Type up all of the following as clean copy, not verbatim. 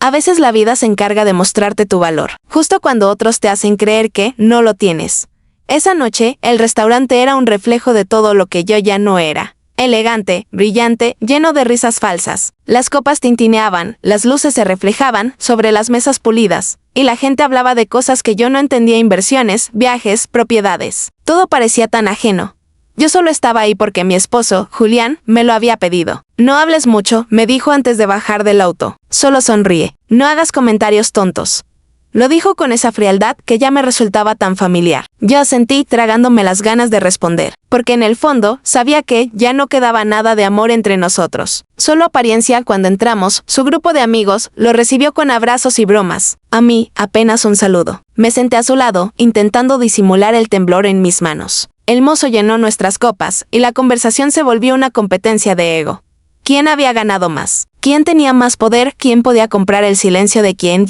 A veces la vida se encarga de mostrarte tu valor, justo cuando otros te hacen creer que no lo tienes. Esa noche, el restaurante era un reflejo de todo lo que yo ya no era. Elegante, brillante, lleno de risas falsas. Las copas tintineaban, las luces se reflejaban sobre las mesas pulidas, y la gente hablaba de cosas que yo no entendía: inversiones, viajes, propiedades. Todo parecía tan ajeno. Yo solo estaba ahí porque mi esposo, Julián, me lo había pedido. No hables mucho, me dijo antes de bajar del auto. Solo sonríe. No hagas comentarios tontos. Lo dijo con esa frialdad que ya me resultaba tan familiar. Yo asentí, tragándome las ganas de responder, porque en el fondo sabía que ya no quedaba nada de amor entre nosotros. Solo apariencia. Cuando entramos, su grupo de amigos lo recibió con abrazos y bromas. A mí, apenas un saludo. Me senté a su lado, intentando disimular el temblor en mis manos. El mozo llenó nuestras copas, y la conversación se volvió una competencia de ego. ¿Quién había ganado más? ¿Quién tenía más poder? ¿Quién podía comprar el silencio de quién?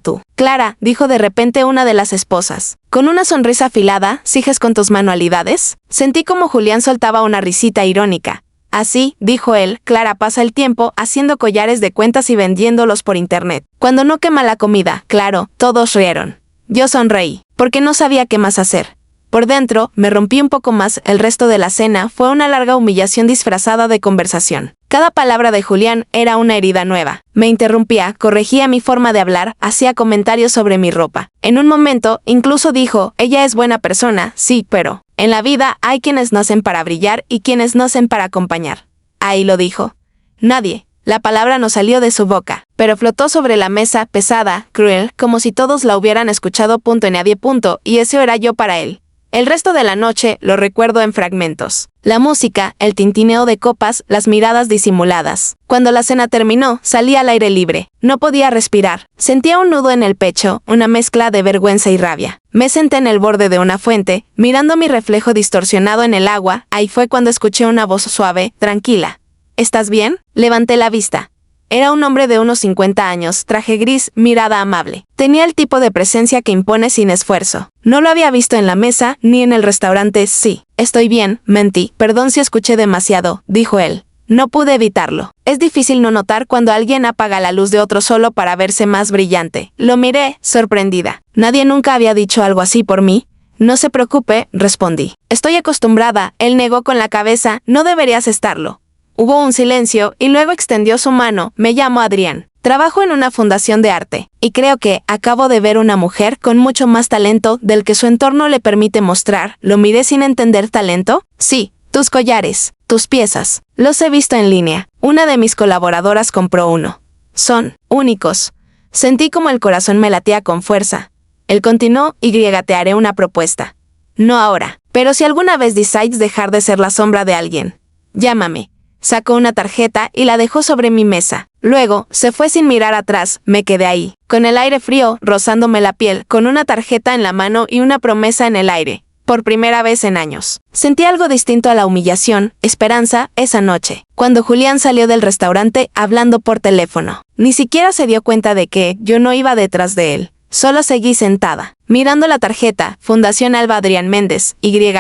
Tú. Clara, dijo de repente una de las esposas. Con una sonrisa afilada, ¿sigues con tus manualidades? Sentí como Julián soltaba una risita irónica. Así, dijo él, Clara pasa el tiempo haciendo collares de cuentas y vendiéndolos por internet. Cuando no quema la comida, claro, todos rieron. Yo sonreí, porque no sabía qué más hacer. Por dentro, me rompí un poco más. El resto de la cena fue una larga humillación disfrazada de conversación. Cada palabra de Julián era una herida nueva. Me interrumpía, corregía mi forma de hablar, hacía comentarios sobre mi ropa. En un momento, incluso dijo, ella es buena persona, sí, pero en la vida hay quienes nacen para brillar y quienes nacen para acompañar. Ahí lo dijo. Nadie. La palabra no salió de su boca, pero flotó sobre la mesa, pesada, cruel, como si todos la hubieran escuchado. Nadie. Y eso era yo para él. El resto de la noche lo recuerdo en fragmentos. La música, el tintineo de copas, las miradas disimuladas. Cuando la cena terminó, salí al aire libre. No podía respirar. Sentía un nudo en el pecho, una mezcla de vergüenza y rabia. Me senté en el borde de una fuente, mirando mi reflejo distorsionado en el agua. Ahí fue cuando escuché una voz suave, tranquila. ¿Estás bien? Levanté la vista. Era un hombre de unos 50 años, traje gris, mirada amable. Tenía el tipo de presencia que impone sin esfuerzo. No lo había visto en la mesa, ni en el restaurante. Sí, estoy bien, mentí. Perdón si escuché demasiado, dijo él. No pude evitarlo. Es difícil no notar cuando alguien apaga la luz de otro solo para verse más brillante. Lo miré, sorprendida. Nadie nunca había dicho algo así por mí. No se preocupe, respondí. Estoy acostumbrada, él negó con la cabeza. No deberías estarlo. Hubo un silencio y luego extendió su mano. Me llamo Adrián. Trabajo en una fundación de arte, y creo que acabo de ver una mujer con mucho más talento del que su entorno le permite mostrar. Lo miré sin entender. ¿Talento? Sí, tus collares, tus piezas. Los he visto en línea. Una de mis colaboradoras compró uno. Son únicos. Sentí como el corazón me latía con fuerza. Él continuó, te haré una propuesta. No ahora, pero si alguna vez decides dejar de ser la sombra de alguien, llámame. Sacó una tarjeta y la dejó sobre mi mesa. Luego, se fue sin mirar atrás. Me quedé ahí, con el aire frío, rozándome la piel, con una tarjeta en la mano y una promesa en el aire. Por primera vez en años. Sentí algo distinto a la humillación, esperanza, esa noche. Cuando Julián salió del restaurante, hablando por teléfono. Ni siquiera se dio cuenta de que yo no iba detrás de él. Solo seguí sentada, mirando la tarjeta, Fundación Alba Adrián Méndez,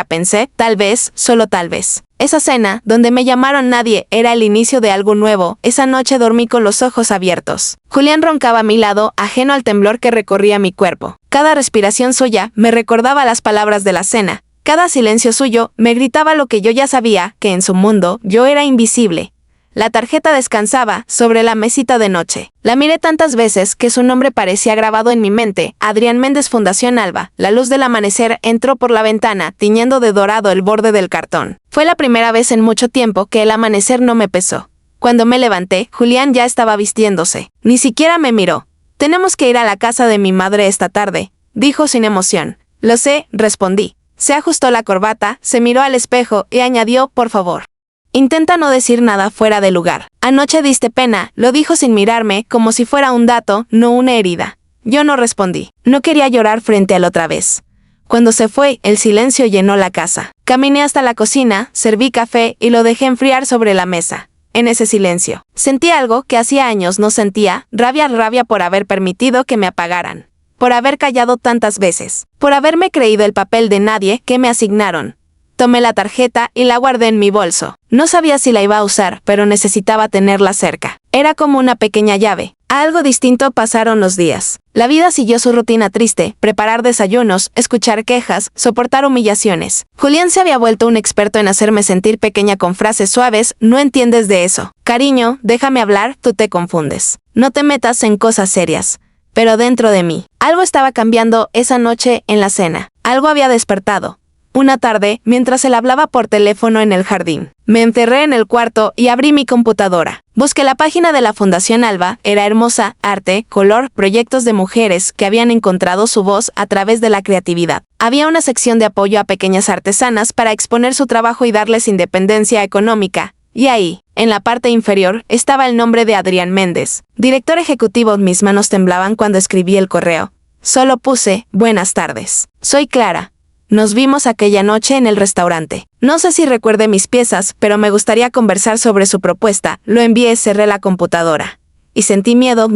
pensé, tal vez, solo tal vez. Esa cena, donde me llamaron nadie, era el inicio de algo nuevo. Esa noche dormí con los ojos abiertos. Julián roncaba a mi lado, ajeno al temblor que recorría mi cuerpo. Cada respiración suya me recordaba las palabras de la cena. Cada silencio suyo me gritaba lo que yo ya sabía, que en su mundo yo era invisible. La tarjeta descansaba sobre la mesita de noche. La miré tantas veces que su nombre parecía grabado en mi mente. Adrián Méndez, Fundación Alba. La luz del amanecer entró por la ventana, tiñendo de dorado el borde del cartón. Fue la primera vez en mucho tiempo que el amanecer no me pesó. Cuando me levanté, Julián ya estaba vistiéndose. Ni siquiera me miró. Tenemos que ir a la casa de mi madre esta tarde, dijo sin emoción. Lo sé, respondí. Se ajustó la corbata, se miró al espejo y añadió, por favor. Intenta no decir nada fuera de lugar. Anoche diste pena, lo dijo sin mirarme, como si fuera un dato, no una herida. Yo no respondí. No quería llorar frente a él otra vez. Cuando se fue, el silencio llenó la casa. Caminé hasta la cocina, serví café y lo dejé enfriar sobre la mesa. En ese silencio, sentí algo que hacía años no sentía, rabia por haber permitido que me apagaran. Por haber callado tantas veces. Por haberme creído el papel de nadie que me asignaron. Tomé la tarjeta y la guardé en mi bolso. No sabía si la iba a usar, pero necesitaba tenerla cerca. Era como una pequeña llave. Algo distinto pasaron los días. La vida siguió su rutina triste: preparar desayunos, escuchar quejas, soportar humillaciones. Julián se había vuelto un experto en hacerme sentir pequeña con frases suaves: no entiendes de eso. Cariño, déjame hablar, tú te confundes. No te metas en cosas serias. Pero dentro de mí, algo estaba cambiando esa noche en la cena. Algo había despertado. Una tarde, mientras él hablaba por teléfono en el jardín, me encerré en el cuarto y abrí mi computadora. Busqué la página de la Fundación Alba. Era hermosa: arte, color, proyectos de mujeres que habían encontrado su voz a través de la creatividad. Había una sección de apoyo a pequeñas artesanas para exponer su trabajo y darles independencia económica. Y ahí, en la parte inferior, estaba el nombre de Adrián Méndez, director ejecutivo. Mis manos temblaban cuando escribí el correo. Solo puse: buenas tardes. Soy Clara. Nos vimos aquella noche en el restaurante. No sé si recuerde mis piezas, pero me gustaría conversar sobre su propuesta. Lo envié, cerré la computadora. Y sentí miedo,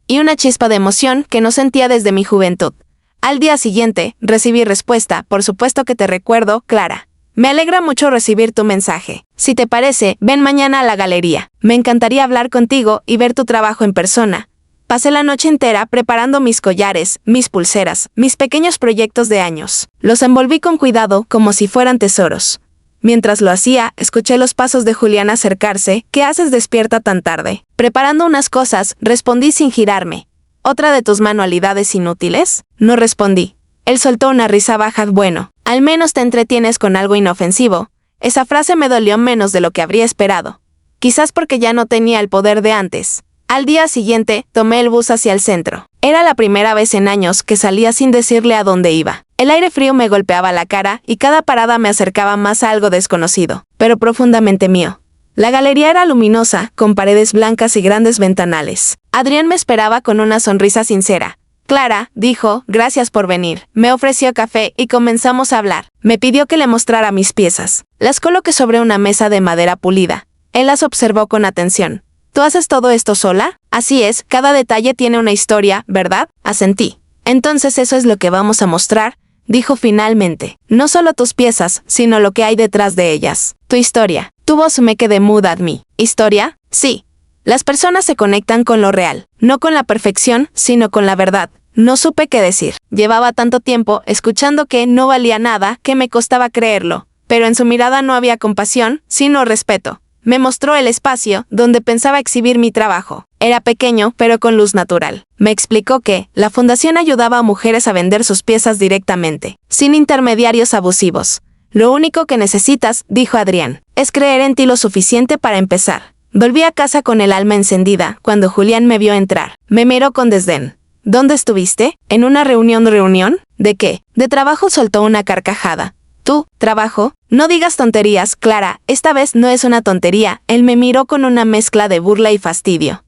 y una chispa de emoción que no sentía desde mi juventud. Al día siguiente, recibí respuesta: por supuesto que te recuerdo, Clara. Me alegra mucho recibir tu mensaje. Si te parece, ven mañana a la galería. Me encantaría hablar contigo y ver tu trabajo en persona. Pasé la noche entera preparando mis collares, mis pulseras, mis pequeños proyectos de años. Los envolví con cuidado como si fueran tesoros. Mientras lo hacía, escuché los pasos de Julián acercarse. ¿Qué haces despierta tan tarde? Preparando unas cosas, respondí sin girarme. ¿Otra de tus manualidades inútiles? No respondí. Él soltó una risa baja. Bueno, al menos te entretienes con algo inofensivo. Esa frase me dolió menos de lo que habría esperado. Quizás porque ya no tenía el poder de antes. Al día siguiente, tomé el bus hacia el centro. Era la primera vez en años que salía sin decirle a dónde iba. El aire frío me golpeaba la cara y cada parada me acercaba más a algo desconocido, pero profundamente mío. La galería era luminosa, con paredes blancas y grandes ventanales. Adrián me esperaba con una sonrisa sincera. Clara, dijo, gracias por venir. Me ofreció café y comenzamos a hablar. Me pidió que le mostrara mis piezas. Las coloqué sobre una mesa de madera pulida. Él las observó con atención. ¿Tú haces todo esto sola? Así es, cada detalle tiene una historia, ¿verdad? Asentí. Entonces eso es lo que vamos a mostrar, dijo finalmente. No solo tus piezas, sino lo que hay detrás de ellas. Tu historia. Tu voz me quedé muda. ¿Mi historia? Sí. Las personas se conectan con lo real, no con la perfección, sino con la verdad. No supe qué decir. Llevaba tanto tiempo escuchando que no valía nada que me costaba creerlo, pero en su mirada no había compasión, sino respeto. Me mostró el espacio donde pensaba exhibir mi trabajo. Era pequeño, pero con luz natural. Me explicó que la fundación ayudaba a mujeres a vender sus piezas directamente, sin intermediarios abusivos. Lo único que necesitas, dijo Adrián, es creer en ti lo suficiente para empezar. Volví a casa con el alma encendida cuando Julián me vio entrar. Me miró con desdén. ¿Dónde estuviste? ¿En una reunión? ¿Reunión? ¿De qué? De trabajo, soltó una carcajada. ¿Tú, trabajo? No digas tonterías, Clara, esta vez no es una tontería. Él me miró con una mezcla de burla y fastidio.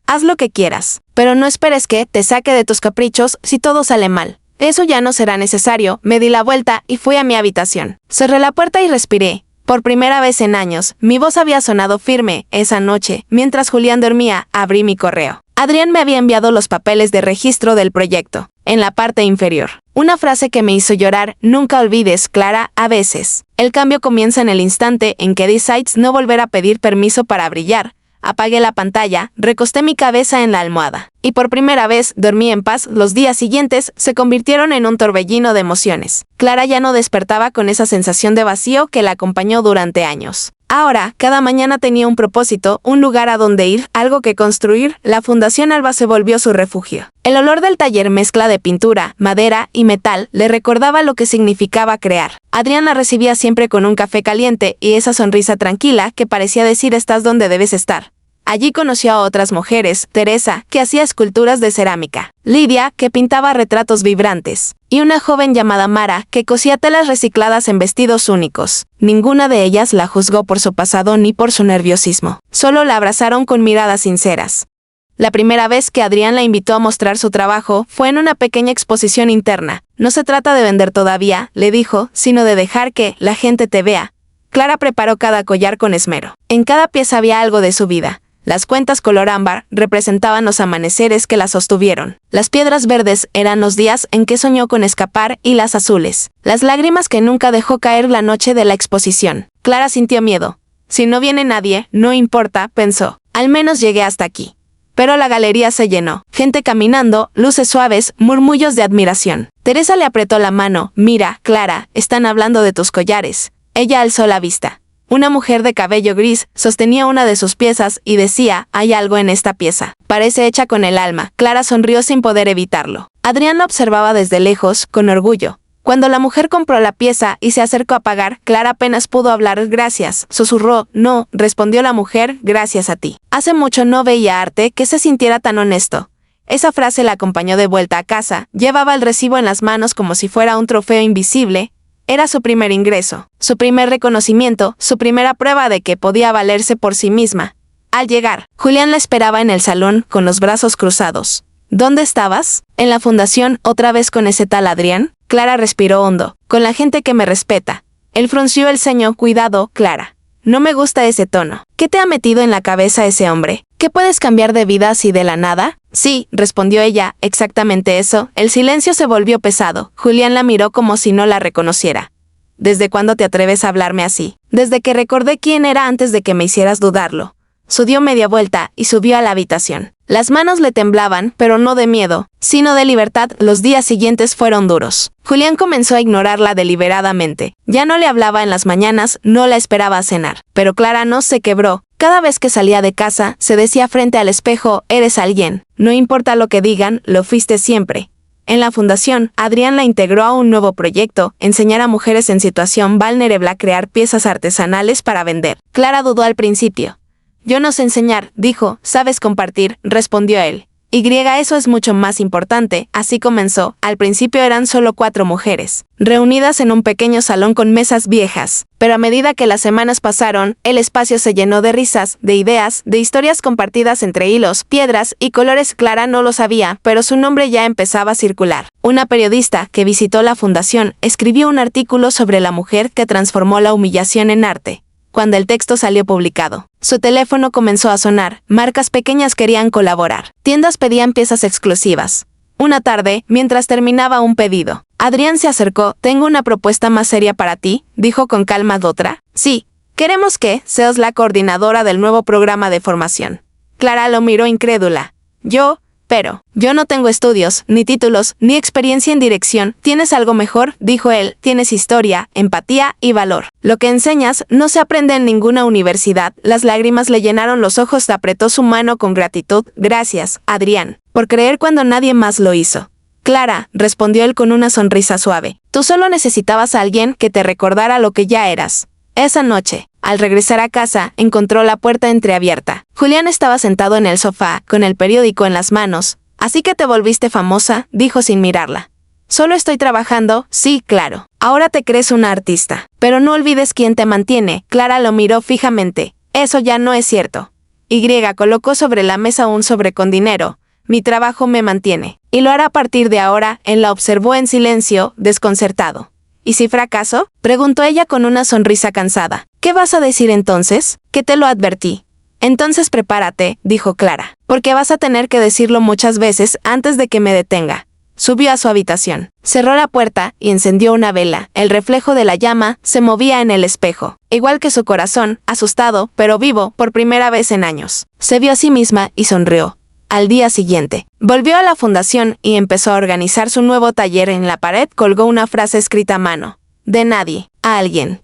Haz lo que quieras, pero no esperes que te saque de tus caprichos si todo sale mal. Eso ya no será necesario. Me di la vuelta y fui a mi habitación. Cerré la puerta y respiré. Por primera vez en años, mi voz había sonado firme. Esa noche, mientras Julián dormía, abrí mi correo. Adrián me había enviado los papeles de registro del proyecto. En la parte inferior, una frase que me hizo llorar: nunca olvides, Clara, a veces. El cambio comienza en el instante en que decides no volver a pedir permiso para brillar. Apagué la pantalla, recosté mi cabeza en la almohada. Y por primera vez, dormí en paz. Los días siguientes se convirtieron en un torbellino de emociones. Clara ya no despertaba con esa sensación de vacío que la acompañó durante años. Ahora, cada mañana tenía un propósito, un lugar a donde ir, algo que construir. La Fundación Alba se volvió su refugio. El olor del taller, mezcla de pintura, madera y metal, le recordaba lo que significaba crear. Adrián la recibía siempre con un café caliente y esa sonrisa tranquila que parecía decir: estás donde debes estar. Allí conoció a otras mujeres: Teresa, que hacía esculturas de cerámica; Lidia, que pintaba retratos vibrantes; y una joven llamada Mara, que cosía telas recicladas en vestidos únicos. Ninguna de ellas la juzgó por su pasado ni por su nerviosismo. Solo la abrazaron con miradas sinceras. La primera vez que Adrián la invitó a mostrar su trabajo fue en una pequeña exposición interna. No se trata de vender todavía, le dijo, sino de dejar que la gente te vea. Clara preparó cada collar con esmero. En cada pieza había algo de su vida. Las cuentas color ámbar representaban los amaneceres que la sostuvieron. Las piedras verdes eran los días en que soñó con escapar y las azules, las lágrimas que nunca dejó caer la noche de la exposición. Clara sintió miedo. Si no viene nadie, no importa, pensó. Al menos llegué hasta aquí. pero la galería se llenó. Gente caminando, luces suaves, murmullos de admiración. Teresa le apretó la mano. Mira, Clara, están hablando de tus collares. Ella alzó la vista. Una mujer de cabello gris sostenía una de sus piezas y decía, hay algo en esta pieza. Parece hecha con el alma. Clara sonrió sin poder evitarlo. Adrián la observaba desde lejos, con orgullo. Cuando la mujer compró la pieza y se acercó a pagar, Clara apenas pudo hablar. Gracias, susurró. No, respondió la mujer, gracias a ti. Hace mucho no veía arte que se sintiera tan honesto. Esa frase la acompañó de vuelta a casa. Llevaba el recibo en las manos como si fuera un trofeo invisible. Era su primer ingreso, su primer reconocimiento, su primera prueba de que podía valerse por sí misma. Al llegar, Julián la esperaba en el salón con los brazos cruzados. ¿Dónde estabas? En la fundación, otra vez con ese tal Adrián. Clara respiró hondo. Con la gente que me respeta. Él frunció el ceño. Cuidado, Clara. No me gusta ese tono. ¿Qué te ha metido en la cabeza ese hombre? ¿Que puedes cambiar de vida así de la nada? Sí, respondió ella, exactamente eso. El silencio se volvió pesado. Julián la miró como si no la reconociera. ¿Desde cuándo te atreves a hablarme así? Desde que recordé quién era antes de que me hicieras dudarlo. Dio media vuelta y subió a la habitación. Las manos le temblaban, pero no de miedo, sino de libertad. Los días siguientes fueron duros. Julián comenzó a ignorarla deliberadamente. Ya no le hablaba en las mañanas, no la esperaba a cenar. Pero Clara no se quebró. Cada vez que salía de casa, se decía frente al espejo, eres alguien. No importa lo que digan, lo fuiste siempre. En la fundación, Adrián la integró a un nuevo proyecto, enseñar a mujeres en situación vulnerable a crear piezas artesanales para vender. Clara dudó al principio. Yo no sé enseñar, dijo. ¿Sabes compartir?, respondió él. Eso es mucho más importante. Así comenzó. Al principio eran solo 4 mujeres, reunidas en un pequeño salón con mesas viejas. Pero a medida que las semanas pasaron, el espacio se llenó de risas, de ideas, de historias compartidas entre hilos, piedras y colores. Clara no lo sabía, pero su nombre ya empezaba a circular. Una periodista que visitó la fundación escribió un artículo sobre la mujer que transformó la humillación en arte. Cuando el texto salió publicado, su teléfono comenzó a sonar. Marcas pequeñas querían colaborar. Tiendas pedían piezas exclusivas. Una tarde, mientras terminaba un pedido, Adrián se acercó. Tengo una propuesta más seria para ti, dijo con calma Dotra. Sí, queremos que seas la coordinadora del nuevo programa de formación. Clara lo miró incrédula. Yo no tengo estudios, ni títulos, ni experiencia en dirección. ¿Tienes algo mejor?, dijo él. Tienes historia, empatía y valor. Lo que enseñas no se aprende en ninguna universidad. Las lágrimas le llenaron los ojos. Apretó su mano con gratitud. Gracias, Adrián, por creer cuando nadie más lo hizo. Clara, respondió él con una sonrisa suave. Tú solo necesitabas a alguien que te recordara lo que ya eras. Esa noche, al regresar a casa, encontró la puerta entreabierta. Julián estaba sentado en el sofá, con el periódico en las manos. Así que te volviste famosa, dijo sin mirarla. Solo estoy trabajando, sí, claro. Ahora te crees una artista. Pero no olvides quién te mantiene. Clara lo miró fijamente. Eso ya no es cierto. Colocó sobre la mesa un sobre con dinero. Mi trabajo me mantiene. Y lo hará a partir de ahora. Él la observó en silencio, desconcertado. ¿Y si fracaso?, preguntó ella con una sonrisa cansada. ¿Qué vas a decir entonces? Que te lo advertí. Entonces prepárate, dijo Clara, porque vas a tener que decirlo muchas veces antes de que me detenga. Subió a su habitación, cerró la puerta y encendió una vela. El reflejo de la llama se movía en el espejo, igual que su corazón, asustado, pero vivo, por primera vez en años. Se vio a sí misma y sonrió. Al día siguiente, volvió a la fundación y empezó a organizar su nuevo taller. En la pared colgó una frase escrita a mano. De nadie, a alguien.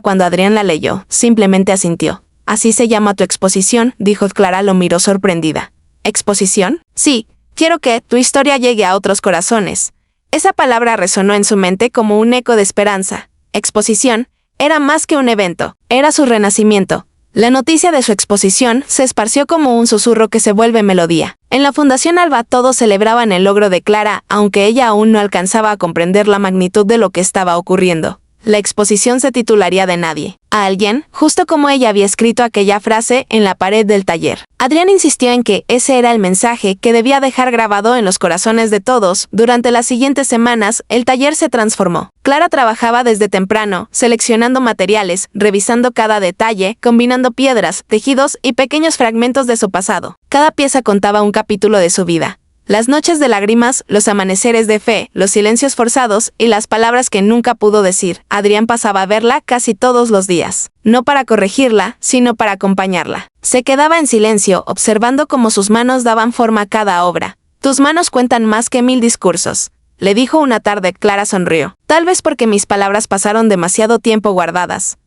Cuando Adrián la leyó, simplemente asintió. Así se llama tu exposición, dijo. Clara lo miró sorprendida. ¿Exposición? Sí, quiero que tu historia llegue a otros corazones. Esa palabra resonó en su mente como un eco de esperanza. Exposición era más que un evento, era su renacimiento. La noticia de su exposición se esparció como un susurro que se vuelve melodía. En la Fundación Alba todos celebraban el logro de Clara, aunque ella aún no alcanzaba a comprender la magnitud de lo que estaba ocurriendo. La exposición se titularía De nadie, a alguien, justo como ella había escrito aquella frase en la pared del taller. Adrián insistió en que ese era el mensaje que debía dejar grabado en los corazones de todos. Durante las siguientes semanas, el taller se transformó. Clara trabajaba desde temprano, seleccionando materiales, revisando cada detalle, combinando piedras, tejidos y pequeños fragmentos de su pasado. Cada pieza contaba un capítulo de su vida. Las noches de lágrimas, los amaneceres de fe, los silencios forzados y las palabras que nunca pudo decir. Adrián pasaba a verla casi todos los días. No para corregirla, sino para acompañarla. Se quedaba en silencio, observando cómo sus manos daban forma a cada obra. Tus manos cuentan más que 1000 discursos, le dijo una tarde. Clara sonrió. Tal vez porque mis palabras pasaron demasiado tiempo guardadas.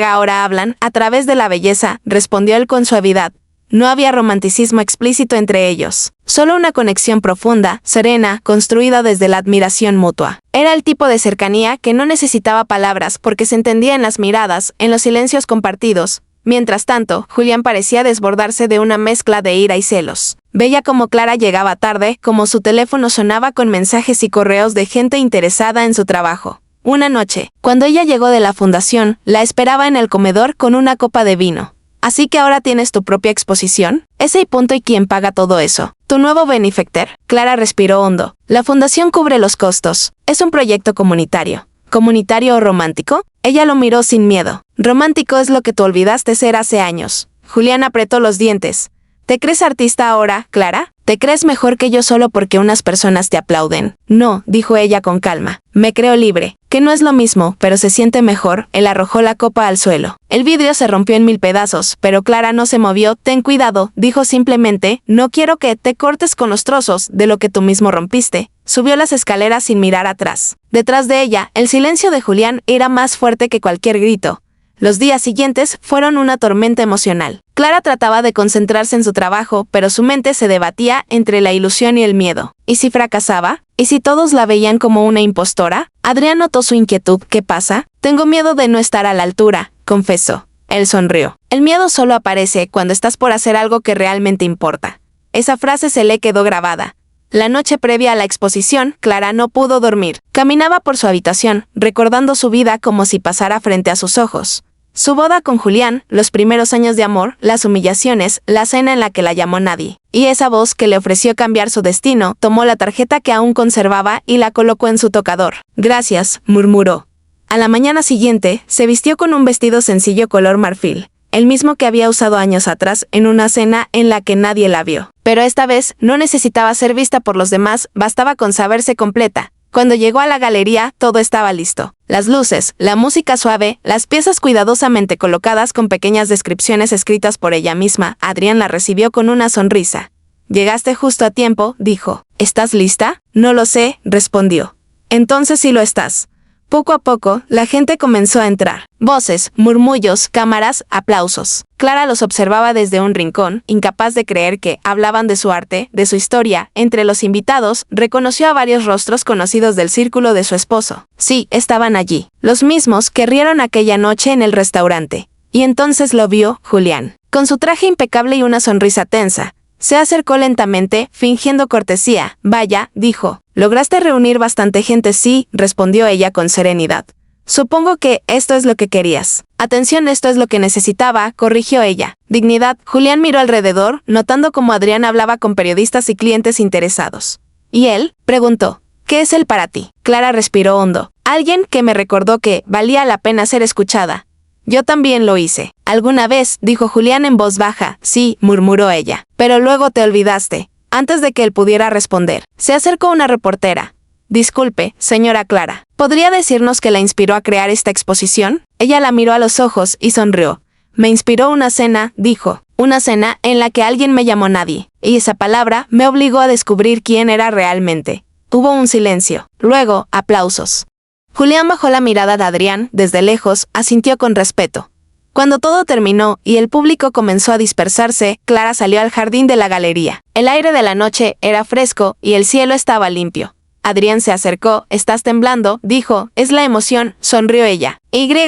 Ahora hablan a través de la belleza, respondió él con suavidad. No había romanticismo explícito entre ellos, solo una conexión profunda, serena, construida desde la admiración mutua. Era el tipo de cercanía que no necesitaba palabras porque se entendía en las miradas, en los silencios compartidos. Mientras tanto, Julián parecía desbordarse de una mezcla de ira y celos. Veía cómo Clara llegaba tarde, cómo su teléfono sonaba con mensajes y correos de gente interesada en su trabajo. Una noche, cuando ella llegó de la fundación, la esperaba en el comedor con una copa de vino. ¿Así que ahora tienes tu propia exposición? Ese y punto. ¿Y quién paga todo eso? ¿Tu nuevo benefactor? Clara respiró hondo. La fundación cubre los costos. Es un proyecto comunitario. ¿Comunitario o romántico? Ella lo miró sin miedo. Romántico es lo que tú olvidaste ser hace años. Julián apretó los dientes. ¿Te crees artista ahora, Clara? ¿Te crees mejor que yo solo porque unas personas te aplauden? No, dijo ella con calma. Me creo libre, que no es lo mismo, pero se siente mejor. Él arrojó la copa al suelo. El vidrio se rompió en 1000 pedazos, pero Clara no se movió. Ten cuidado, dijo simplemente. No quiero que te cortes con los trozos de lo que tú mismo rompiste. Subió las escaleras sin mirar atrás. Detrás de ella, el silencio de Julián era más fuerte que cualquier grito. Los días siguientes fueron una tormenta emocional. Clara trataba de concentrarse en su trabajo, pero su mente se debatía entre la ilusión y el miedo. ¿Y si fracasaba? ¿Y si todos la veían como una impostora? Adrián notó su inquietud. ¿Qué pasa? Tengo miedo de no estar a la altura, confesó. Él sonrió. El miedo solo aparece cuando estás por hacer algo que realmente importa. Esa frase se le quedó grabada. La noche previa a la exposición, Clara no pudo dormir. Caminaba por su habitación, recordando su vida como si pasara frente a sus ojos. Su boda con Julián, los primeros años de amor, las humillaciones, la cena en la que la llamó nadie. Y esa voz que le ofreció cambiar su destino, tomó la tarjeta que aún conservaba y la colocó en su tocador. Gracias, murmuró. A la mañana siguiente, se vistió con un vestido sencillo color marfil, el mismo que había usado años atrás en una cena en la que nadie la vio. Pero esta vez no necesitaba ser vista por los demás, bastaba con saberse completa. Cuando llegó a la galería, todo estaba listo. Las luces, la música suave, las piezas cuidadosamente colocadas con pequeñas descripciones escritas por ella misma. Adrián la recibió con una sonrisa. Llegaste justo a tiempo, dijo. ¿Estás lista? No lo sé, respondió. Entonces sí lo estás. Poco a poco, la gente comenzó a entrar. Voces, murmullos, cámaras, aplausos. Clara los observaba desde un rincón, incapaz de creer que hablaban de su arte, de su historia. Entre los invitados, reconoció a varios rostros conocidos del círculo de su esposo. Sí, estaban allí. Los mismos que rieron aquella noche en el restaurante. Y entonces lo vio Julián. Con su traje impecable y una sonrisa tensa. Se acercó lentamente, fingiendo cortesía. Vaya, dijo. ¿Lograste reunir bastante gente? Sí, respondió ella con serenidad. Supongo que esto es lo que querías. Atención, esto es lo que necesitaba, corrigió ella. Dignidad. Julián miró alrededor, notando cómo Adrián hablaba con periodistas y clientes interesados. ¿Y él? Preguntó. ¿Qué es él para ti? Clara respiró hondo. Alguien que me recordó que valía la pena ser escuchada. Yo también lo hice. ¿Alguna vez? Dijo Julián en voz baja. Sí, murmuró ella. Pero luego te olvidaste. Antes de que él pudiera responder, se acercó una reportera. Disculpe, señora Clara, ¿podría decirnos qué la inspiró a crear esta exposición? Ella la miró a los ojos y sonrió. Me inspiró una cena, dijo. Una cena en la que alguien me llamó nadie. Y esa palabra me obligó a descubrir quién era realmente. Hubo un silencio. Luego, aplausos. Julián bajó la mirada de Adrián, desde lejos, asintió con respeto. Cuando todo terminó y el público comenzó a dispersarse, Clara salió al jardín de la galería. El aire de la noche era fresco y el cielo estaba limpio. Adrián se acercó. ¿Estás temblando?, dijo. Es la emoción, sonrió ella.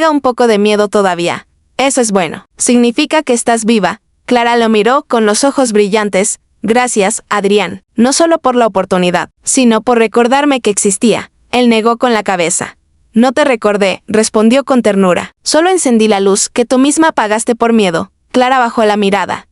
Un poco de miedo todavía. Eso es bueno. Significa que estás viva. Clara lo miró con los ojos brillantes. Gracias, Adrián. No solo por la oportunidad, sino por recordarme que existía. Él negó con la cabeza. No te recordé, respondió con ternura. Solo encendí la luz que tú misma apagaste por miedo. Clara bajó la mirada.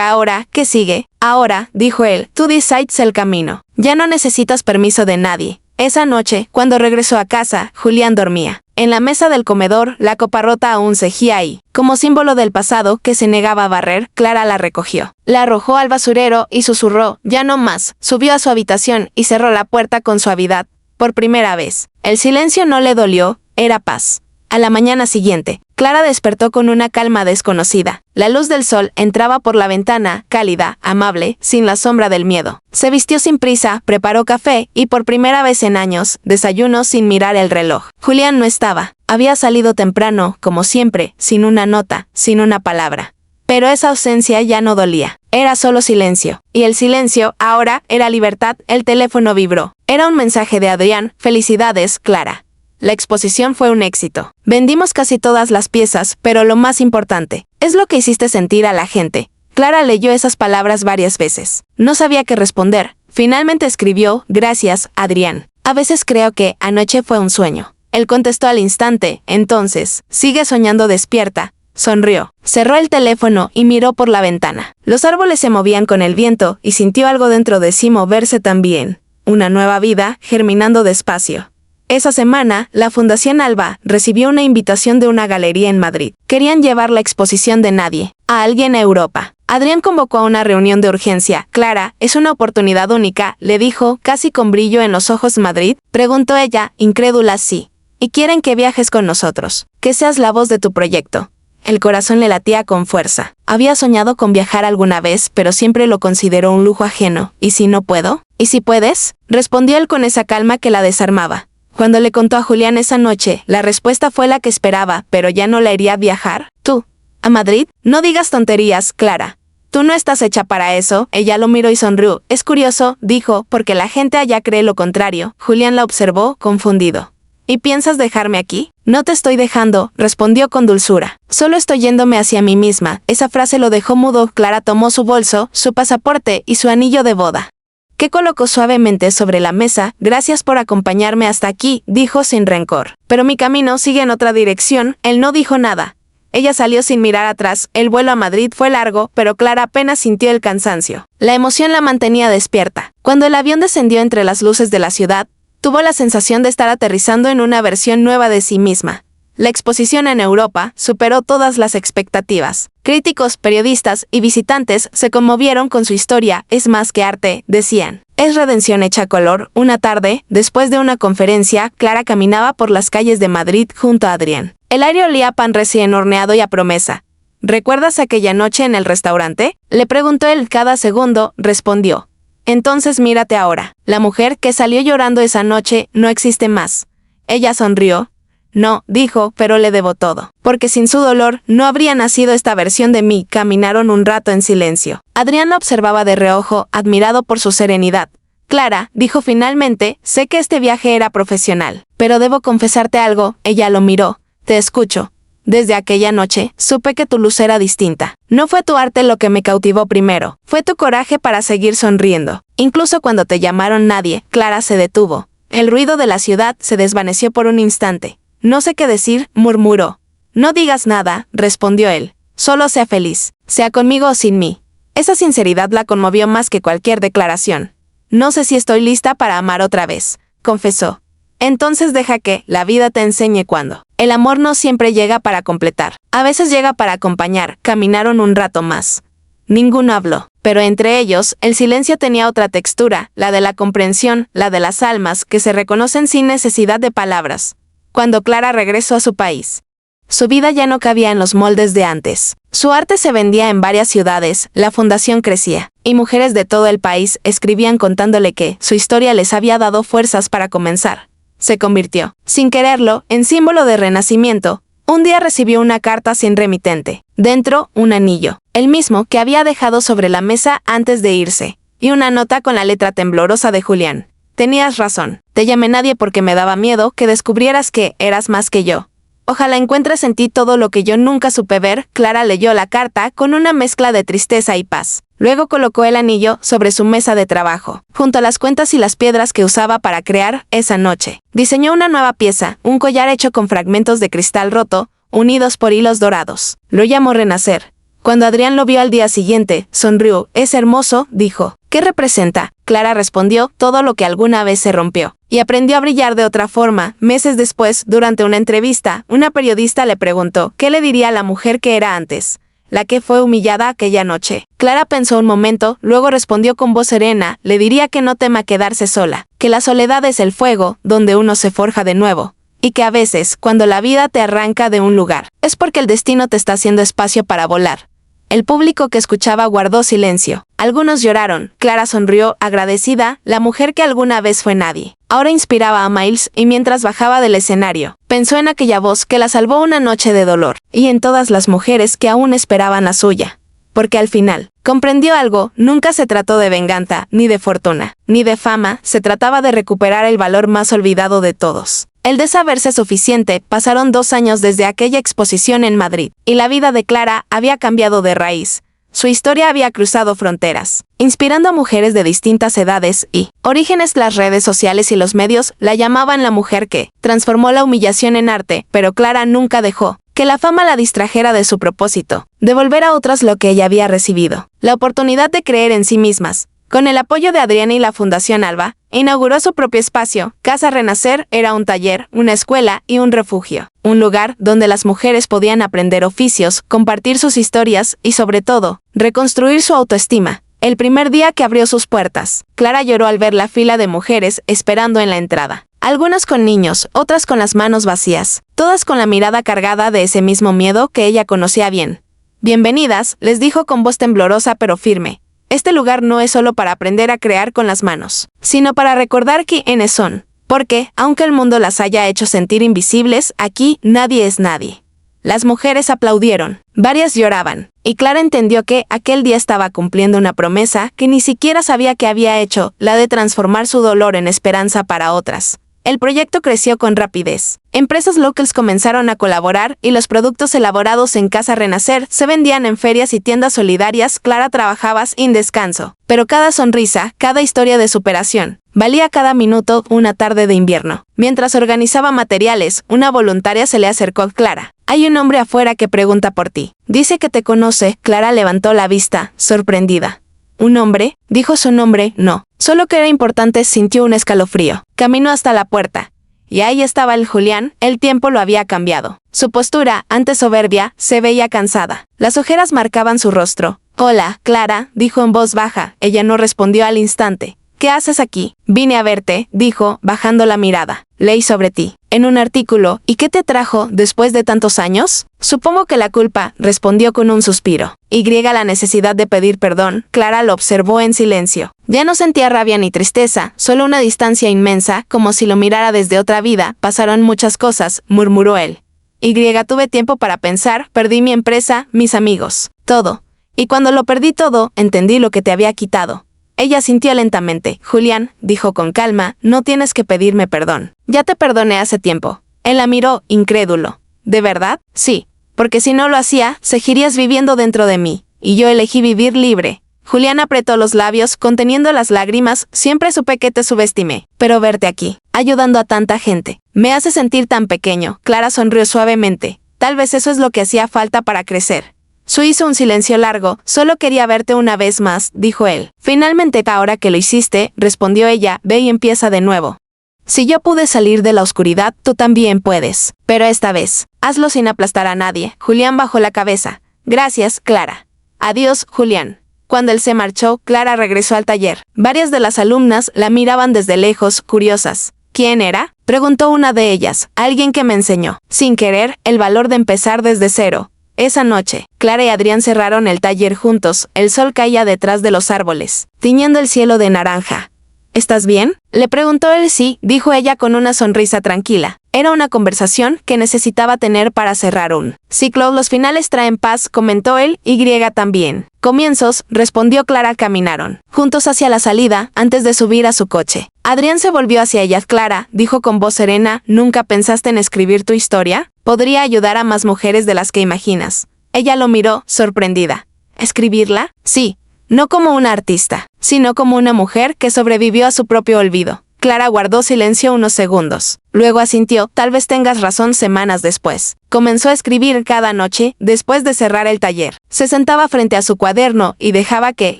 Ahora, ¿qué sigue? Ahora, dijo él, tú decides el camino. Ya no necesitas permiso de nadie. Esa noche, cuando regresó a casa, Julián dormía. En la mesa del comedor, la copa rota aún seguía ahí. Como símbolo del pasado que se negaba a barrer, Clara la recogió. La arrojó al basurero y susurró, ya no más. Subió a su habitación y cerró la puerta con suavidad. Por primera vez. El silencio no le dolió, era paz. A la mañana siguiente, Clara despertó con una calma desconocida. La luz del sol entraba por la ventana, cálida, amable, sin la sombra del miedo. Se vistió sin prisa, preparó café y por primera vez en años, desayunó sin mirar el reloj. Julián no estaba. Había salido temprano, como siempre, sin una nota, sin una palabra. Pero esa ausencia ya no dolía. Era solo silencio. Y el silencio, ahora, era libertad. El teléfono vibró. Era un mensaje de Adrián. Felicidades, Clara. La exposición fue un éxito. Vendimos casi todas las piezas, pero lo más importante, es lo que hiciste sentir a la gente. Clara leyó esas palabras varias veces. No sabía qué responder. Finalmente escribió, gracias, Adrián. A veces creo que anoche fue un sueño. Él contestó al instante, entonces, sigue soñando despierta. Sonrió. Cerró el teléfono y miró por la ventana. Los árboles se movían con el viento y sintió algo dentro de sí moverse también. Una nueva vida, germinando despacio. Esa semana, la Fundación Alba recibió una invitación de una galería en Madrid. Querían llevar la exposición de Nadie a alguien a Europa. Adrián convocó a una reunión de urgencia. Clara, es una oportunidad única, le dijo, casi con brillo en los ojos. ¿Madrid? Preguntó ella, incrédula. Sí. Y quieren que viajes con nosotros, que seas la voz de tu proyecto. El corazón le latía con fuerza. Había soñado con viajar alguna vez, pero siempre lo consideró un lujo ajeno. ¿Y si no puedo? ¿Y si puedes? Respondió él con esa calma que la desarmaba. Cuando le contó a Julián esa noche, la respuesta fue la que esperaba, pero ya no la haría viajar. ¿Tú? ¿A Madrid? No digas tonterías, Clara. Tú no estás hecha para eso. Ella lo miró y sonrió. Es curioso, dijo, porque la gente allá cree lo contrario. Julián la observó, confundido. ¿Y piensas dejarme aquí? No te estoy dejando, respondió con dulzura. Solo estoy yéndome hacia mí misma. Esa frase lo dejó mudo. Clara tomó su bolso, su pasaporte y su anillo de boda, que colocó suavemente sobre la mesa. Gracias por acompañarme hasta aquí, dijo sin rencor. Pero mi camino sigue en otra dirección. Él no dijo nada. Ella salió sin mirar atrás. El vuelo a Madrid fue largo, pero Clara apenas sintió el cansancio. La emoción la mantenía despierta. Cuando el avión descendió entre las luces de la ciudad, tuvo la sensación de estar aterrizando en una versión nueva de sí misma. La exposición en Europa superó todas las expectativas. Críticos, periodistas y visitantes se conmovieron con su historia. Es más que arte, decían. Es redención hecha color. Una tarde, después de una conferencia, Clara caminaba por las calles de Madrid junto a Adrián. El aire olía a pan recién horneado y a promesa. ¿Recuerdas aquella noche en el restaurante? Le preguntó él. Cada segundo, respondió. Entonces mírate ahora. La mujer que salió llorando esa noche no existe más. Ella sonrió. No, dijo, pero le debo todo. Porque sin su dolor, no habría nacido esta versión de mí. Caminaron un rato en silencio. Adrián la observaba de reojo, admirado por su serenidad. Clara, dijo finalmente, sé que este viaje era profesional, pero debo confesarte algo. Ella lo miró. Te escucho. Desde aquella noche, supe que tu luz era distinta. No fue tu arte lo que me cautivó primero, fue tu coraje para seguir sonriendo. Incluso cuando te llamaron Nadie, Clara se detuvo. El ruido de la ciudad se desvaneció por un instante. No sé qué decir, murmuró. No digas nada, respondió él. Solo sea feliz, sea conmigo o sin mí. Esa sinceridad la conmovió más que cualquier declaración. No sé si estoy lista para amar otra vez, confesó. Entonces deja que la vida te enseñe cuándo. El amor no siempre llega para completar. A veces llega para acompañar. Caminaron un rato más. Ninguno habló, pero entre ellos, el silencio tenía otra textura, la de la comprensión, la de las almas que se reconocen sin necesidad de palabras. Cuando Clara regresó a su país, su vida ya no cabía en los moldes de antes. Su arte se vendía en varias ciudades, la fundación crecía, y mujeres de todo el país escribían contándole que su historia les había dado fuerzas para comenzar. Se convirtió, sin quererlo, en símbolo de renacimiento. Un día recibió una carta sin remitente. Dentro, un anillo, el mismo que había dejado sobre la mesa antes de irse, y una nota con la letra temblorosa de Julián. Tenías razón. Te llamé Nadie porque me daba miedo que descubrieras que eras más que yo. Ojalá encuentres en ti todo lo que yo nunca supe ver. Clara leyó la carta con una mezcla de tristeza y paz. Luego colocó el anillo sobre su mesa de trabajo, junto a las cuentas y las piedras que usaba para crear esa noche. Diseñó una nueva pieza, un collar hecho con fragmentos de cristal roto, unidos por hilos dorados. Lo llamó Renacer. Cuando Adrián lo vio al día siguiente, sonrió. «Es hermoso», dijo. «¿Qué representa?». Clara respondió: «Todo lo que alguna vez se rompió». Y aprendió a brillar de otra forma. Meses después, durante una entrevista, una periodista le preguntó qué le diría a la mujer que era antes, la que fue humillada aquella noche. Clara pensó un momento, luego respondió con voz serena: «Le diría que no tema quedarse sola, que la soledad es el fuego, donde uno se forja de nuevo. Y que a veces, cuando la vida te arranca de un lugar, es porque el destino te está haciendo espacio para volar». El público que escuchaba guardó silencio. Algunos lloraron. Clara sonrió, agradecida. La mujer que alguna vez fue nadie ahora inspiraba a Miles, y mientras bajaba del escenario, pensó en aquella voz que la salvó una noche de dolor, y en todas las mujeres que aún esperaban la suya. Porque al final, comprendió algo: nunca se trató de venganza, ni de fortuna, ni de fama, se trataba de recuperar el valor más olvidado de todos. El de saberse suficiente. Pasaron 2 años desde aquella exposición en Madrid, y la vida de Clara había cambiado de raíz. Su historia había cruzado fronteras, inspirando a mujeres de distintas edades y orígenes. Las redes sociales y los medios la llamaban la mujer que transformó la humillación en arte, pero Clara nunca dejó que la fama la distrajera de su propósito, devolver a otras lo que ella había recibido, la oportunidad de creer en sí mismas. Con el apoyo de Adrián y la Fundación Alba, inauguró su propio espacio. Casa Renacer era un taller, una escuela y un refugio. Un lugar donde las mujeres podían aprender oficios, compartir sus historias y, sobre todo, reconstruir su autoestima. El primer día que abrió sus puertas, Clara lloró al ver la fila de mujeres esperando en la entrada. Algunas con niños, otras con las manos vacías, todas con la mirada cargada de ese mismo miedo que ella conocía bien. «Bienvenidas», les dijo con voz temblorosa pero firme. «Este lugar no es solo para aprender a crear con las manos, sino para recordar quiénes son. Porque, aunque el mundo las haya hecho sentir invisibles, aquí nadie es nadie». Las mujeres aplaudieron, varias lloraban, y Clara entendió que aquel día estaba cumpliendo una promesa que ni siquiera sabía que había hecho, la de transformar su dolor en esperanza para otras. El proyecto creció con rapidez. Empresas locales comenzaron a colaborar y los productos elaborados en Casa Renacer se vendían en ferias y tiendas solidarias. Clara trabajaba sin descanso, pero cada sonrisa, cada historia de superación, valía cada minuto. Una tarde de invierno, mientras organizaba materiales, una voluntaria se le acercó a Clara. «Hay un hombre afuera que pregunta por ti. Dice que te conoce». Clara levantó la vista, sorprendida. «¿Un hombre?». Dijo su nombre. No, solo que era importante. Sintió un escalofrío. Caminó hasta la puerta. Y ahí estaba el Julián. El tiempo lo había cambiado. Su postura, antes soberbia, se veía cansada. Las ojeras marcaban su rostro. «Hola, Clara», dijo en voz baja. Ella no respondió al instante. «¿Qué haces aquí?». «Vine a verte», dijo, bajando la mirada. «Leí sobre ti en un artículo». «¿Y qué te trajo después de tantos años?». «Supongo que la culpa», respondió con un suspiro. La necesidad de pedir perdón. Clara lo observó en silencio. Ya no sentía rabia ni tristeza, solo una distancia inmensa, como si lo mirara desde otra vida. «Pasaron muchas cosas», murmuró él. «Tuve tiempo para pensar, perdí mi empresa, mis amigos, todo. Y cuando lo perdí todo, entendí lo que te había quitado». Ella sintió lentamente. «Julián», dijo con calma, «no tienes que pedirme perdón. Ya te perdoné hace tiempo». Él la miró, incrédulo. «¿De verdad?». «Sí, porque si no lo hacía, seguirías viviendo dentro de mí, y yo elegí vivir libre». Julián apretó los labios, conteniendo las lágrimas. «Siempre supe que te subestimé, pero verte aquí, ayudando a tanta gente, me hace sentir tan pequeño». Clara sonrió suavemente. Tal vez eso es lo que hacía falta para crecer. Su hizo un silencio largo. «Solo quería verte una vez más», dijo él. «Finalmente, ahora que lo hiciste», respondió ella, «ve y empieza de nuevo. Si yo pude salir de la oscuridad, tú también puedes. Pero esta vez, hazlo sin aplastar a nadie». Julián bajó la cabeza. «Gracias, Clara». «Adiós, Julián». Cuando él se marchó, Clara regresó al taller. Varias de las alumnas la miraban desde lejos, curiosas. «¿Quién era?», preguntó una de ellas. «Alguien que me enseñó, sin querer, el valor de empezar desde cero». Esa noche, Clara y Adrián cerraron el taller juntos. El sol caía detrás de los árboles, tiñendo el cielo de naranja. «¿Estás bien?», le preguntó él. «Sí», dijo ella con una sonrisa tranquila. Era una conversación que necesitaba tener para cerrar un ciclo. «Los finales traen paz», comentó él. «Y también». «Comienzos», respondió Clara. Caminaron juntos hacia la salida antes de subir a su coche. Adrián se volvió hacia ella. «Clara», dijo con voz serena, «¿nunca pensaste en escribir tu historia? Podría ayudar a más mujeres de las que imaginas». Ella lo miró, sorprendida. «¿Escribirla?». «Sí, no como una artista, sino como una mujer que sobrevivió a su propio olvido». Clara guardó silencio unos segundos. Luego asintió, tal vez tengas razón. Semanas después, comenzó a escribir cada noche, después de cerrar el taller. Se sentaba frente a su cuaderno y dejaba que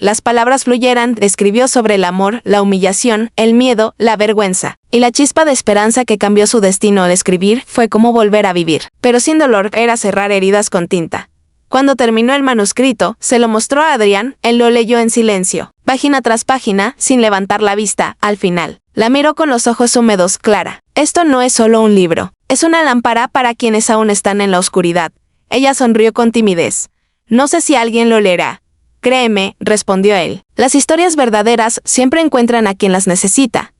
las palabras fluyeran. Escribió sobre el amor, la humillación, el miedo, la vergüenza. Y la chispa de esperanza que cambió su destino al escribir fue como volver a vivir. Pero sin dolor, era cerrar heridas con tinta. Cuando terminó el manuscrito, se lo mostró a Adrián. Él lo leyó en silencio, página tras página, sin levantar la vista. Al final, la miró con los ojos húmedos. Clara, esto no es solo un libro, es una lámpara para quienes aún están en la oscuridad. Ella sonrió con timidez. No sé si alguien lo leerá. Créeme, respondió él. Las historias verdaderas siempre encuentran a quien las necesita.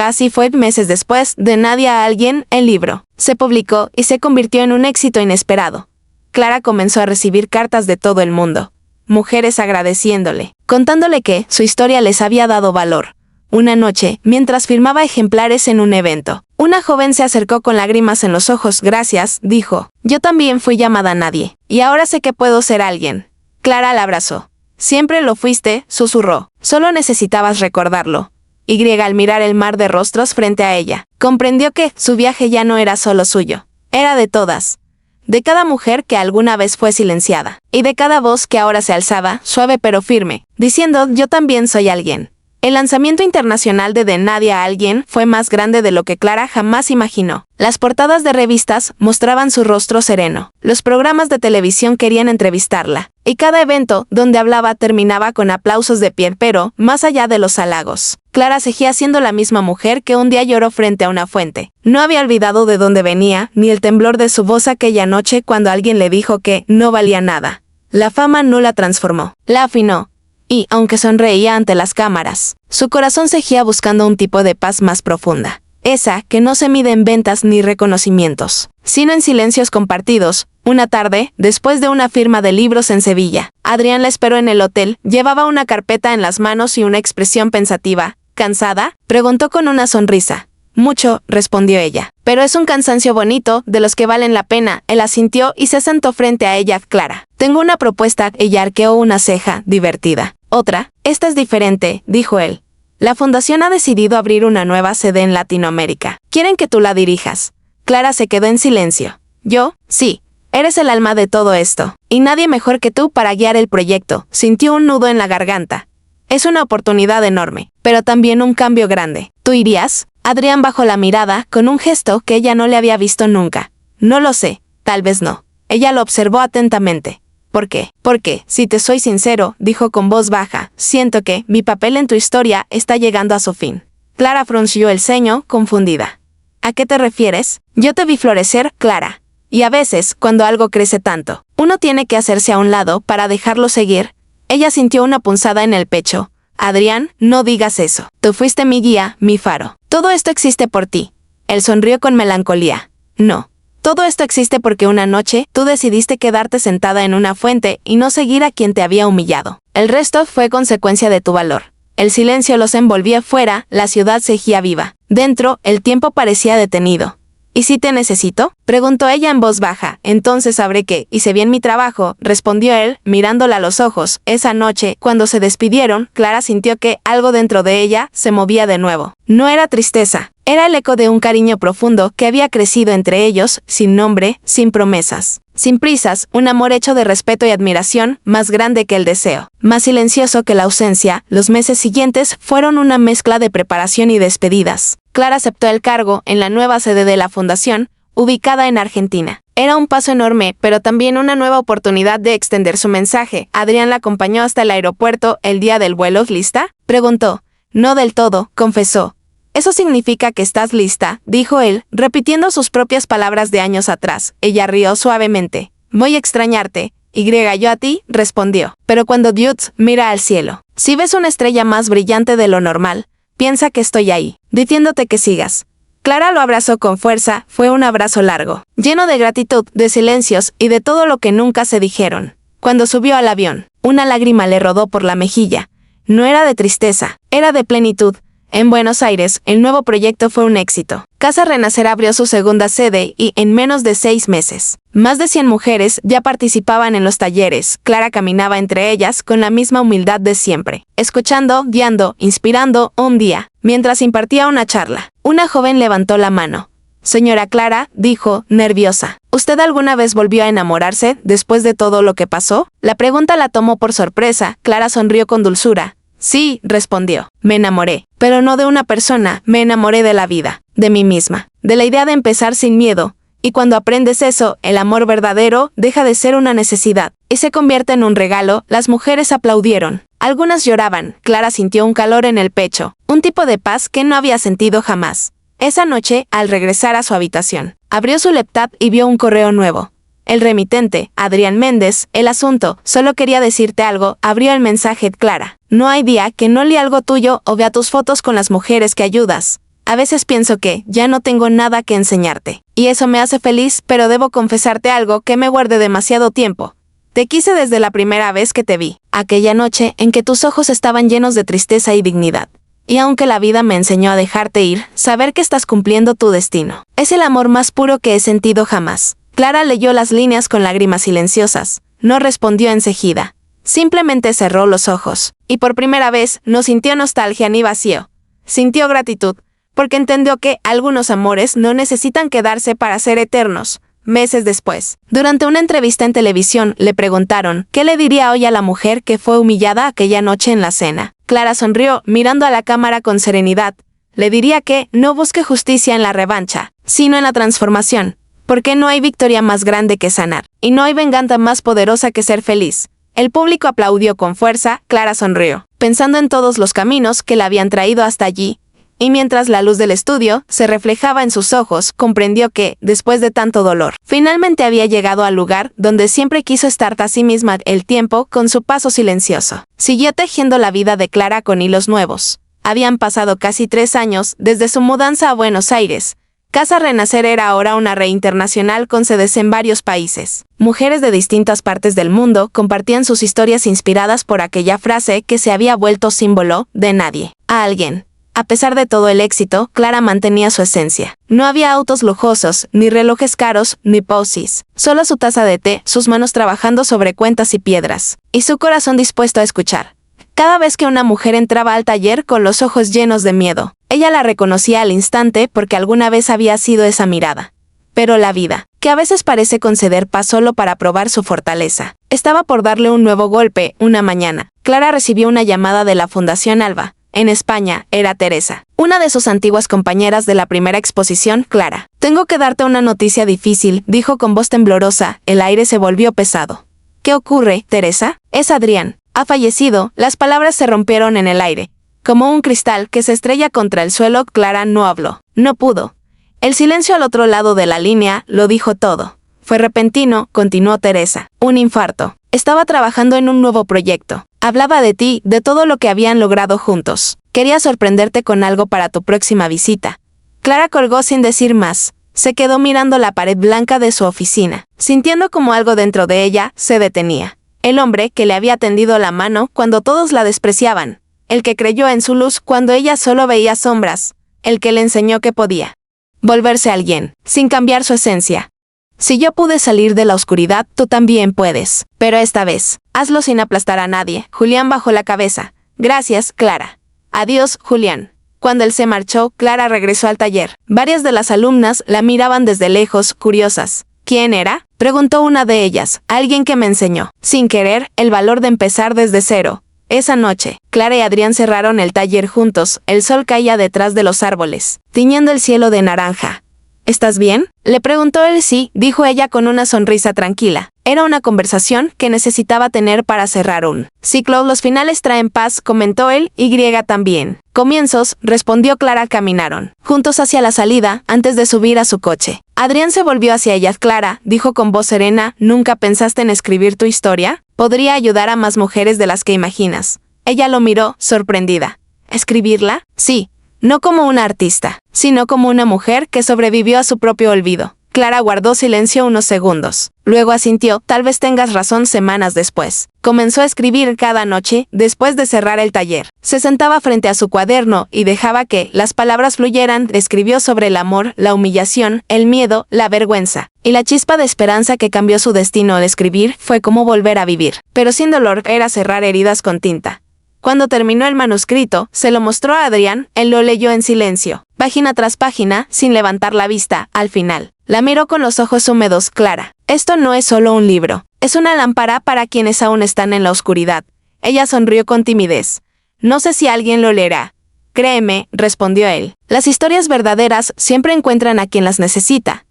Así fue. Meses después, de nadie a alguien, el libro se publicó y se convirtió en un éxito inesperado. Clara comenzó a recibir cartas de todo el mundo. Mujeres agradeciéndole, contándole que su historia les había dado valor. Una noche, mientras firmaba ejemplares en un evento, una joven se acercó con lágrimas en los ojos. Gracias, dijo. Yo también fui llamada nadie, y ahora sé que puedo ser alguien. Clara la abrazó. Siempre lo fuiste, susurró. Solo necesitabas recordarlo. Al mirar el mar de rostros frente a ella, comprendió que su viaje ya no era solo suyo. Era de todas. De cada mujer que alguna vez fue silenciada, y de cada voz que ahora se alzaba, suave pero firme, diciendo yo también soy alguien. El lanzamiento internacional de nadie a alguien fue más grande de lo que Clara jamás imaginó. Las portadas de revistas mostraban su rostro sereno. Los programas de televisión querían entrevistarla, y cada evento donde hablaba terminaba con aplausos de pie. Pero, más allá de los halagos, Clara seguía siendo la misma mujer que un día lloró frente a una fuente. No había olvidado de dónde venía, ni el temblor de su voz aquella noche cuando alguien le dijo que no valía nada. La fama no la transformó, la afinó. Y, aunque sonreía ante las cámaras, su corazón seguía buscando un tipo de paz más profunda. Esa que no se mide en ventas ni reconocimientos, sino en silencios compartidos. Una tarde, después de una firma de libros en Sevilla, Adrián la esperó en el hotel. Llevaba una carpeta en las manos y una expresión pensativa. ¿Cansada?, preguntó con una sonrisa. Mucho, respondió ella. Pero es un cansancio bonito, de los que valen la pena. Él asintió y se sentó frente a ella. Clara, tengo una propuesta. Ella arqueó una ceja, divertida. Otra, esta es diferente, dijo él. La fundación ha decidido abrir una nueva sede en Latinoamérica. Quieren que tú la dirijas. Clara se quedó en silencio. Yo, sí. Eres el alma de todo esto, y nadie mejor que tú para guiar el proyecto. Sintió un nudo en la garganta. Es una oportunidad enorme, pero también un cambio grande. ¿Tú irías? Adrián bajó la mirada, con un gesto que ella no le había visto nunca. No lo sé, tal vez no. Ella lo observó atentamente. ¿Por qué? Porque, si te soy sincero, dijo con voz baja, siento que mi papel en tu historia está llegando a su fin. Clara frunció el ceño, confundida. ¿A qué te refieres? Yo te vi florecer, Clara. Y a veces, cuando algo crece tanto, uno tiene que hacerse a un lado para dejarlo seguir. Ella sintió una punzada en el pecho. Adrián, no digas eso. Tú fuiste mi guía, mi faro. Todo esto existe por ti. Él sonrió con melancolía. No. Todo esto existe porque una noche tú decidiste quedarte sentada en una fuente y no seguir a quien te había humillado. El resto fue consecuencia de tu valor. El silencio los envolvía fuera, la ciudad seguía viva. Dentro, el tiempo parecía detenido. ¿Y si te necesito?, preguntó ella en voz baja. Entonces sabré que hice bien mi trabajo, respondió él, mirándola a los ojos. Esa noche, cuando se despidieron, Clara sintió que algo dentro de ella se movía de nuevo. No era tristeza, era el eco de un cariño profundo que había crecido entre ellos, sin nombre, sin promesas, sin prisas, un amor hecho de respeto y admiración, más grande que el deseo, más silencioso que la ausencia. Los meses siguientes fueron una mezcla de preparación y despedidas. Clara aceptó el cargo en la nueva sede de la fundación, ubicada en Argentina. Era un paso enorme, pero también una nueva oportunidad de extender su mensaje. Adrián la acompañó hasta el aeropuerto el día del vuelo. ¿Lista?, preguntó. No del todo, confesó. Eso significa que estás lista, dijo él, repitiendo sus propias palabras de años atrás. Ella rió suavemente. Voy a extrañarte. Yo a ti, respondió. Pero cuando Dios mira al cielo, si ves una estrella más brillante de lo normal, piensa que estoy ahí, diciéndote que sigas. Clara lo abrazó con fuerza. Fue un abrazo largo, lleno de gratitud, de silencios y de todo lo que nunca se dijeron. Cuando subió al avión, una lágrima le rodó por la mejilla. No era de tristeza, era de plenitud. En Buenos Aires, el nuevo proyecto fue un éxito. Casa Renacer abrió su segunda sede y, en menos de 6 meses, más de 100 mujeres ya participaban en los talleres. Clara caminaba entre ellas con la misma humildad de siempre, escuchando, guiando, inspirando. Un día, mientras impartía una charla, una joven levantó la mano. Señora Clara, dijo, nerviosa, ¿usted alguna vez volvió a enamorarse después de todo lo que pasó? La pregunta la tomó por sorpresa. Clara sonrió con dulzura. Sí, respondió. Me enamoré, pero no de una persona, me enamoré de la vida, de mí misma, de la idea de empezar sin miedo. Y cuando aprendes eso, el amor verdadero deja de ser una necesidad y se convierte en un regalo. Las mujeres aplaudieron. Algunas lloraban. Clara sintió un calor en el pecho, un tipo de paz que no había sentido jamás. Esa noche, al regresar a su habitación, abrió su laptop y vio un correo nuevo. El remitente, Adrián Méndez, el asunto, solo quería decirte algo, abrió el mensaje. Clara, no hay día que no lea algo tuyo o vea tus fotos con las mujeres que ayudas. A veces pienso que ya no tengo nada que enseñarte. Y eso me hace feliz, pero debo confesarte algo que me guardé demasiado tiempo. Te quise desde la primera vez que te vi, aquella noche en que tus ojos estaban llenos de tristeza y dignidad. Y aunque la vida me enseñó a dejarte ir, saber que estás cumpliendo tu destino es el amor más puro que he sentido jamás. Clara leyó las líneas con lágrimas silenciosas. No respondió enseguida. Simplemente cerró los ojos. Y por primera vez no sintió nostalgia ni vacío. Sintió gratitud, porque entendió que algunos amores no necesitan quedarse para ser eternos. Meses después, durante una entrevista en televisión, le preguntaron ¿qué le diría hoy a la mujer que fue humillada aquella noche en la cena? Clara sonrió, mirando a la cámara con serenidad. Le diría que no busque justicia en la revancha, sino en la transformación. Porque no hay victoria más grande que sanar, y no hay venganza más poderosa que ser feliz. El público aplaudió con fuerza. Clara sonrió, pensando en todos los caminos que la habían traído hasta allí. Y mientras la luz del estudio se reflejaba en sus ojos, comprendió que, después de tanto dolor, finalmente había llegado al lugar donde siempre quiso estar a sí misma. El tiempo, con su paso silencioso, siguió tejiendo la vida de Clara con hilos nuevos. Habían pasado casi 3 años desde su mudanza a Buenos Aires. Casa Renacer era ahora una red internacional con sedes en varios países. Mujeres de distintas partes del mundo compartían sus historias inspiradas por aquella frase que se había vuelto símbolo de nadie a alguien. A pesar de todo el éxito, Clara mantenía su esencia. No había autos lujosos, ni relojes caros, ni poses. Solo su taza de té, sus manos trabajando sobre cuentas y piedras, y su corazón dispuesto a escuchar. Cada vez que una mujer entraba al taller con los ojos llenos de miedo, ella la reconocía al instante porque alguna vez había sido esa mirada. Pero la vida, que a veces parece conceder paz solo para probar su fortaleza, estaba por darle un nuevo golpe. Una mañana, Clara recibió una llamada de la Fundación Alba. En España, era Teresa, una de sus antiguas compañeras de la primera exposición. Clara, tengo que darte una noticia difícil, dijo con voz temblorosa. El aire se volvió pesado. ¿Qué ocurre, Teresa? Es Adrián. Ha fallecido. Las palabras se rompieron en el aire, como un cristal que se estrella contra el suelo. Clara no habló. No pudo. El silencio al otro lado de la línea lo dijo todo. Fue repentino, continuó Teresa. Un infarto. Estaba trabajando en un nuevo proyecto. Hablaba de ti, de todo lo que habían logrado juntos. Quería sorprenderte con algo para tu próxima visita. Clara colgó sin decir más. Se quedó mirando la pared blanca de su oficina, sintiendo como algo dentro de ella se detenía. El hombre que le había tendido la mano cuando todos la despreciaban. El que creyó en su luz cuando ella solo veía sombras. El que le enseñó que podía volverse alguien, sin cambiar su esencia. Si yo pude salir de la oscuridad, tú también puedes. Pero esta vez, hazlo sin aplastar a nadie. Julián bajó la cabeza. Gracias, Clara. Adiós, Julián. Cuando él se marchó, Clara regresó al taller. Varias de las alumnas la miraban desde lejos, curiosas. ¿Quién era?, preguntó una de ellas. Alguien que me enseñó, sin querer, el valor de empezar desde cero. Esa noche, Clara y Adrián cerraron el taller juntos. El sol caía detrás de los árboles, tiñendo el cielo de naranja. ¿Estás bien?, le preguntó él. Sí, dijo ella con una sonrisa tranquila. Era una conversación que necesitaba tener para cerrar un ciclo. Los finales traen paz, comentó él. Y también. Comienzos, respondió Clara. Caminaron juntos hacia la salida antes de subir a su coche. Adrián se volvió hacia ella. Clara, dijo con voz serena, ¿nunca pensaste en escribir tu historia? Podría ayudar a más mujeres de las que imaginas. Ella lo miró, sorprendida. ¿Escribirla? Sí. No como una artista, sino como una mujer que sobrevivió a su propio olvido. Clara guardó silencio unos segundos. Luego asintió, tal vez tengas razón. Semanas después, comenzó a escribir cada noche, después de cerrar el taller. Se sentaba frente a su cuaderno y dejaba que las palabras fluyeran. Escribió sobre el amor, la humillación, el miedo, la vergüenza. Y la chispa de esperanza que cambió su destino al escribir fue como volver a vivir. Pero sin dolor, era cerrar heridas con tinta. Cuando terminó el manuscrito, se lo mostró a Adrián. Él lo leyó en silencio, página tras página, sin levantar la vista. Al final, la miró con los ojos húmedos. Clara, esto no es solo un libro, es una lámpara para quienes aún están en la oscuridad. Ella sonrió con timidez. No sé si alguien lo leerá. Créeme, respondió él. Las historias verdaderas siempre encuentran a quien las necesita.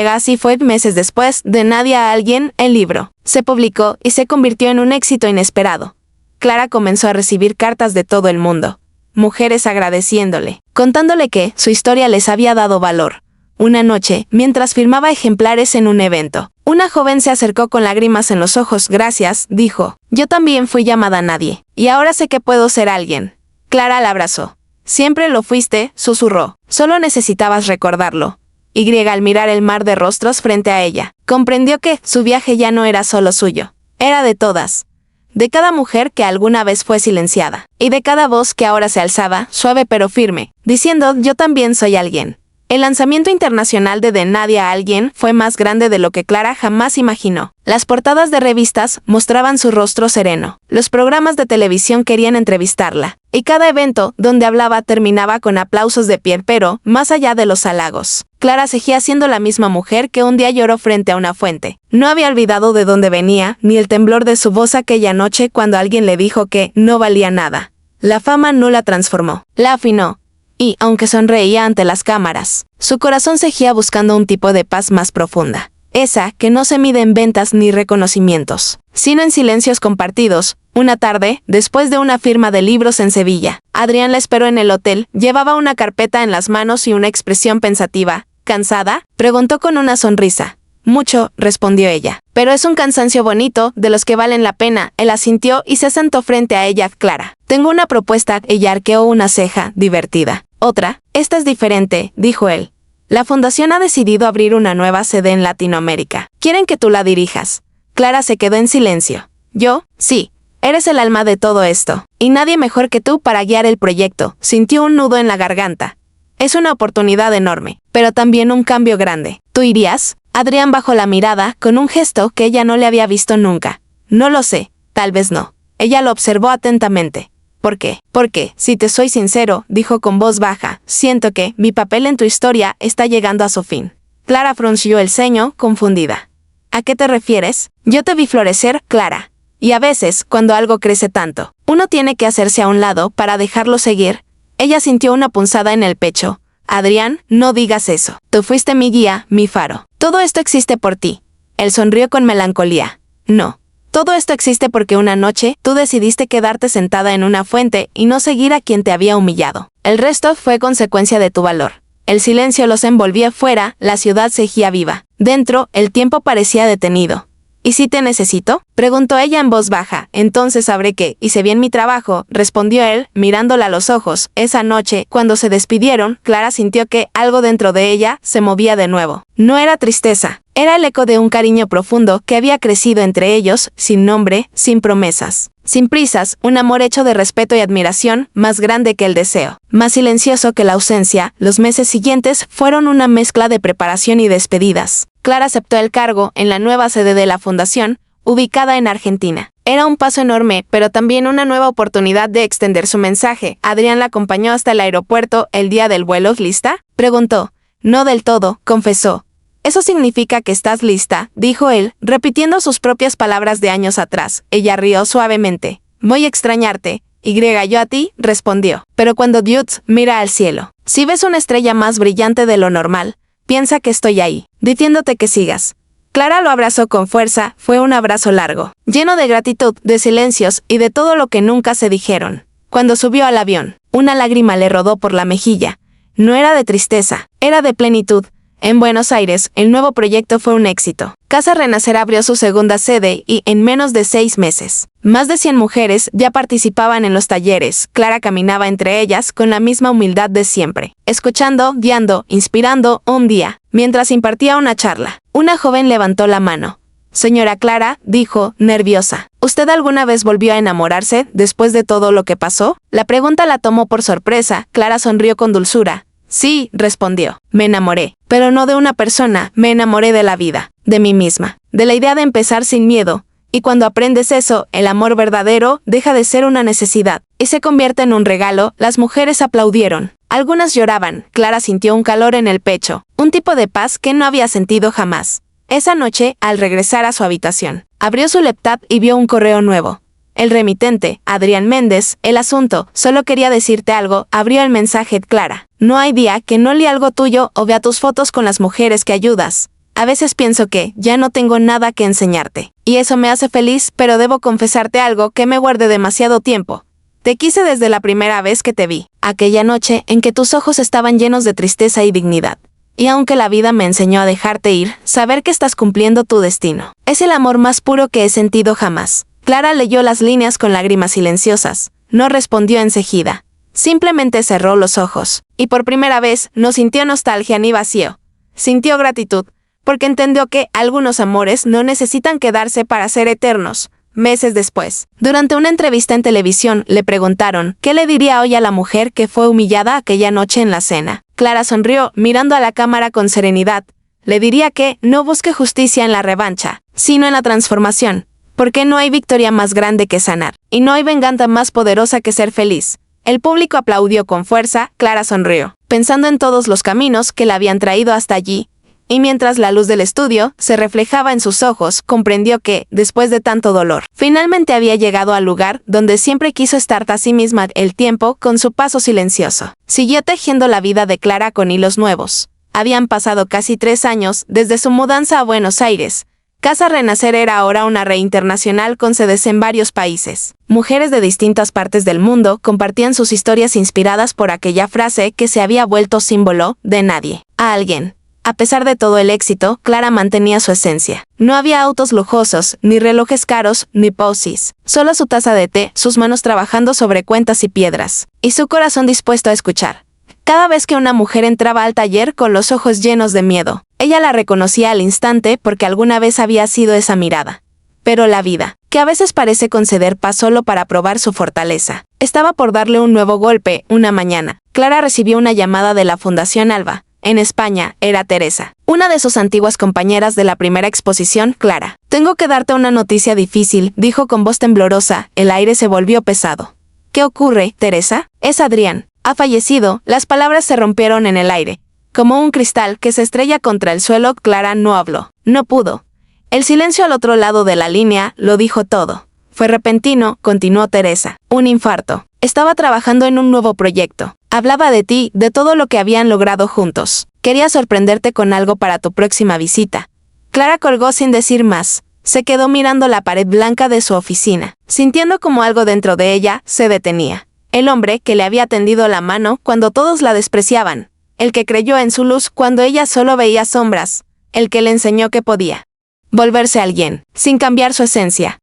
Así fue. Meses después, de nadie a alguien, el libro se publicó y se convirtió en un éxito inesperado. Clara comenzó a recibir cartas de todo el mundo. Mujeres agradeciéndole, contándole que su historia les había dado valor. Una noche, mientras firmaba ejemplares en un evento, una joven se acercó con lágrimas en los ojos. Gracias, dijo. Yo también fui llamada nadie, y ahora sé que puedo ser alguien. Clara la abrazó. Siempre lo fuiste, susurró. Solo necesitabas recordarlo. Al mirar el mar de rostros frente a ella, comprendió que su viaje ya no era solo suyo. Era de todas. De cada mujer que alguna vez fue silenciada, y de cada voz que ahora se alzaba, suave pero firme, diciendo: yo también soy alguien. El lanzamiento internacional de nadie a alguien fue más grande de lo que Clara jamás imaginó. Las portadas de revistas mostraban su rostro sereno. Los programas de televisión querían entrevistarla. Y cada evento donde hablaba terminaba con aplausos de pie. Pero, más allá de los halagos, Clara seguía siendo la misma mujer que un día lloró frente a una fuente. No había olvidado de dónde venía, ni el temblor de su voz aquella noche cuando alguien le dijo que no valía nada. La fama no la transformó, la afinó. Y, aunque sonreía ante las cámaras, su corazón seguía buscando un tipo de paz más profunda. Esa que no se mide en ventas ni reconocimientos, sino en silencios compartidos. Una tarde, después de una firma de libros en Sevilla, Adrián la esperó en el hotel. Llevaba una carpeta en las manos y una expresión pensativa. ¿Cansada?, preguntó con una sonrisa. Mucho, respondió ella. Pero es un cansancio bonito, de los que valen la pena. Él asintió y se sentó frente a ella. Clara, tengo una propuesta. Ella arqueó una ceja, divertida. Otra, esta es diferente, dijo él. La fundación ha decidido abrir una nueva sede en Latinoamérica. Quieren que tú la dirijas. Clara se quedó en silencio. Yo, sí. Eres el alma de todo esto, y nadie mejor que tú para guiar el proyecto. Sintió un nudo en la garganta. Es una oportunidad enorme, pero también un cambio grande. ¿Tú irías? Adrián bajó la mirada, con un gesto que ella no le había visto nunca. No lo sé, tal vez no. Ella lo observó atentamente. ¿Por qué? Porque, si te soy sincero, dijo con voz baja, siento que mi papel en tu historia está llegando a su fin. Clara frunció el ceño, confundida. ¿A qué te refieres? Yo te vi florecer, Clara. Y a veces, cuando algo crece tanto, uno tiene que hacerse a un lado para dejarlo seguir. Ella sintió una punzada en el pecho. Adrián, no digas eso. Tú fuiste mi guía, mi faro. Todo esto existe por ti. Él sonrió con melancolía. No. Todo esto existe porque una noche tú decidiste quedarte sentada en una fuente y no seguir a quien te había humillado. El resto fue consecuencia de tu valor. El silencio los envolvía fuera, la ciudad seguía viva. Dentro, el tiempo parecía detenido. ¿Y si te necesito?, preguntó ella en voz baja. Entonces sabré que hice bien mi trabajo, respondió él, mirándola a los ojos. Esa noche, cuando se despidieron, Clara sintió que algo dentro de ella se movía de nuevo. No era tristeza, era el eco de un cariño profundo que había crecido entre ellos, sin nombre, sin promesas, sin prisas, un amor hecho de respeto y admiración, más grande que el deseo, más silencioso que la ausencia. Los meses siguientes fueron una mezcla de preparación y despedidas. Clara aceptó el cargo en la nueva sede de la fundación, ubicada en Argentina. Era un paso enorme, pero también una nueva oportunidad de extender su mensaje. Adrián la acompañó hasta el aeropuerto el día del vuelo. ¿Lista?, preguntó. No del todo, confesó. Eso significa que estás lista, dijo él, repitiendo sus propias palabras de años atrás. Ella rió suavemente. Voy a extrañarte. Yo a ti, respondió. Pero cuando Dutz mira al cielo, si ves una estrella más brillante de lo normal, piensa que estoy ahí, diciéndote que sigas. Clara lo abrazó con fuerza. Fue un abrazo largo, lleno de gratitud, de silencios y de todo lo que nunca se dijeron. Cuando subió al avión, una lágrima le rodó por la mejilla. No era de tristeza, era de plenitud. En Buenos Aires, el nuevo proyecto fue un éxito. Casa Renacer abrió su segunda sede y, en menos de 6 meses, Más de 100 mujeres ya participaban en los talleres. Clara caminaba entre ellas con la misma humildad de siempre, escuchando, guiando, inspirando. Un día, mientras impartía una charla, una joven levantó la mano. «Señora Clara», dijo, nerviosa, «¿usted alguna vez volvió a enamorarse después de todo lo que pasó?» La pregunta la tomó por sorpresa. Clara sonrió con dulzura. «Sí», respondió, «me enamoré, pero no de una persona, me enamoré de la vida, de mí misma, de la idea de empezar sin miedo. Y cuando aprendes eso, el amor verdadero deja de ser una necesidad y se convierte en un regalo». Las mujeres aplaudieron. Algunas lloraban. Clara sintió un calor en el pecho, un tipo de paz que no había sentido jamás. Esa noche, al regresar a su habitación, abrió su laptop y vio un correo nuevo. El remitente, Adrián Méndez. «El asunto, solo quería decirte algo», abrió el mensaje. «Clara, no hay día que no lea algo tuyo o vea tus fotos con las mujeres que ayudas. A veces pienso que ya no tengo nada que enseñarte, y eso me hace feliz, pero debo confesarte algo que me guardé demasiado tiempo. Te quise desde la primera vez que te vi, aquella noche en que tus ojos estaban llenos de tristeza y dignidad. Y aunque la vida me enseñó a dejarte ir, saber que estás cumpliendo tu destino es el amor más puro que he sentido jamás». Clara leyó las líneas con lágrimas silenciosas. No respondió enseguida. Simplemente cerró los ojos, y por primera vez no sintió nostalgia ni vacío. Sintió gratitud, porque entendió que algunos amores no necesitan quedarse para ser eternos. Meses después, durante una entrevista en televisión, le preguntaron qué le diría hoy a la mujer que fue humillada aquella noche en la cena. Clara sonrió, mirando a la cámara con serenidad. Le diría que no busque justicia en la revancha, sino en la transformación, porque no hay victoria más grande que sanar, y no hay venganza más poderosa que ser feliz. El público aplaudió con fuerza. Clara sonrió, pensando en todos los caminos que la habían traído hasta allí. Y mientras la luz del estudio se reflejaba en sus ojos, comprendió que, después de tanto dolor, finalmente había llegado al lugar donde siempre quiso estar a sí misma. El tiempo, con su paso silencioso, siguió tejiendo la vida de Clara con hilos nuevos. Habían pasado casi 3 años desde su mudanza a Buenos Aires. Casa Renacer era ahora una red internacional con sedes en varios países. Mujeres de distintas partes del mundo compartían sus historias inspiradas por aquella frase que se había vuelto símbolo de nadie a alguien. A pesar de todo el éxito, Clara mantenía su esencia. No había autos lujosos, ni relojes caros, ni poses. Solo su taza de té, sus manos trabajando sobre cuentas y piedras, y su corazón dispuesto a escuchar. Cada vez que una mujer entraba al taller con los ojos llenos de miedo, ella la reconocía al instante porque alguna vez había sido esa mirada. Pero la vida, que a veces parece conceder paz solo para probar su fortaleza, estaba por darle un nuevo golpe. Una mañana, Clara recibió una llamada de la Fundación Alba. En España, era Teresa, una de sus antiguas compañeras de la primera exposición. «Clara, tengo que darte una noticia difícil», dijo con voz temblorosa. El aire se volvió pesado. «¿Qué ocurre, Teresa?» «Es Adrián. Ha fallecido». Las palabras se rompieron en el aire, como un cristal que se estrella contra el suelo. Clara no habló. No pudo. El silencio al otro lado de la línea lo dijo todo. «Fue repentino», continuó Teresa. «Un infarto. Estaba trabajando en un nuevo proyecto. Hablaba de ti, de todo lo que habían logrado juntos. Quería sorprenderte con algo para tu próxima visita». Clara colgó sin decir más. Se quedó mirando la pared blanca de su oficina, sintiendo como algo dentro de ella se detenía. El hombre que le había tendido la mano cuando todos la despreciaban. El que creyó en su luz cuando ella solo veía sombras. El que le enseñó que podía volverse alguien, sin cambiar su esencia.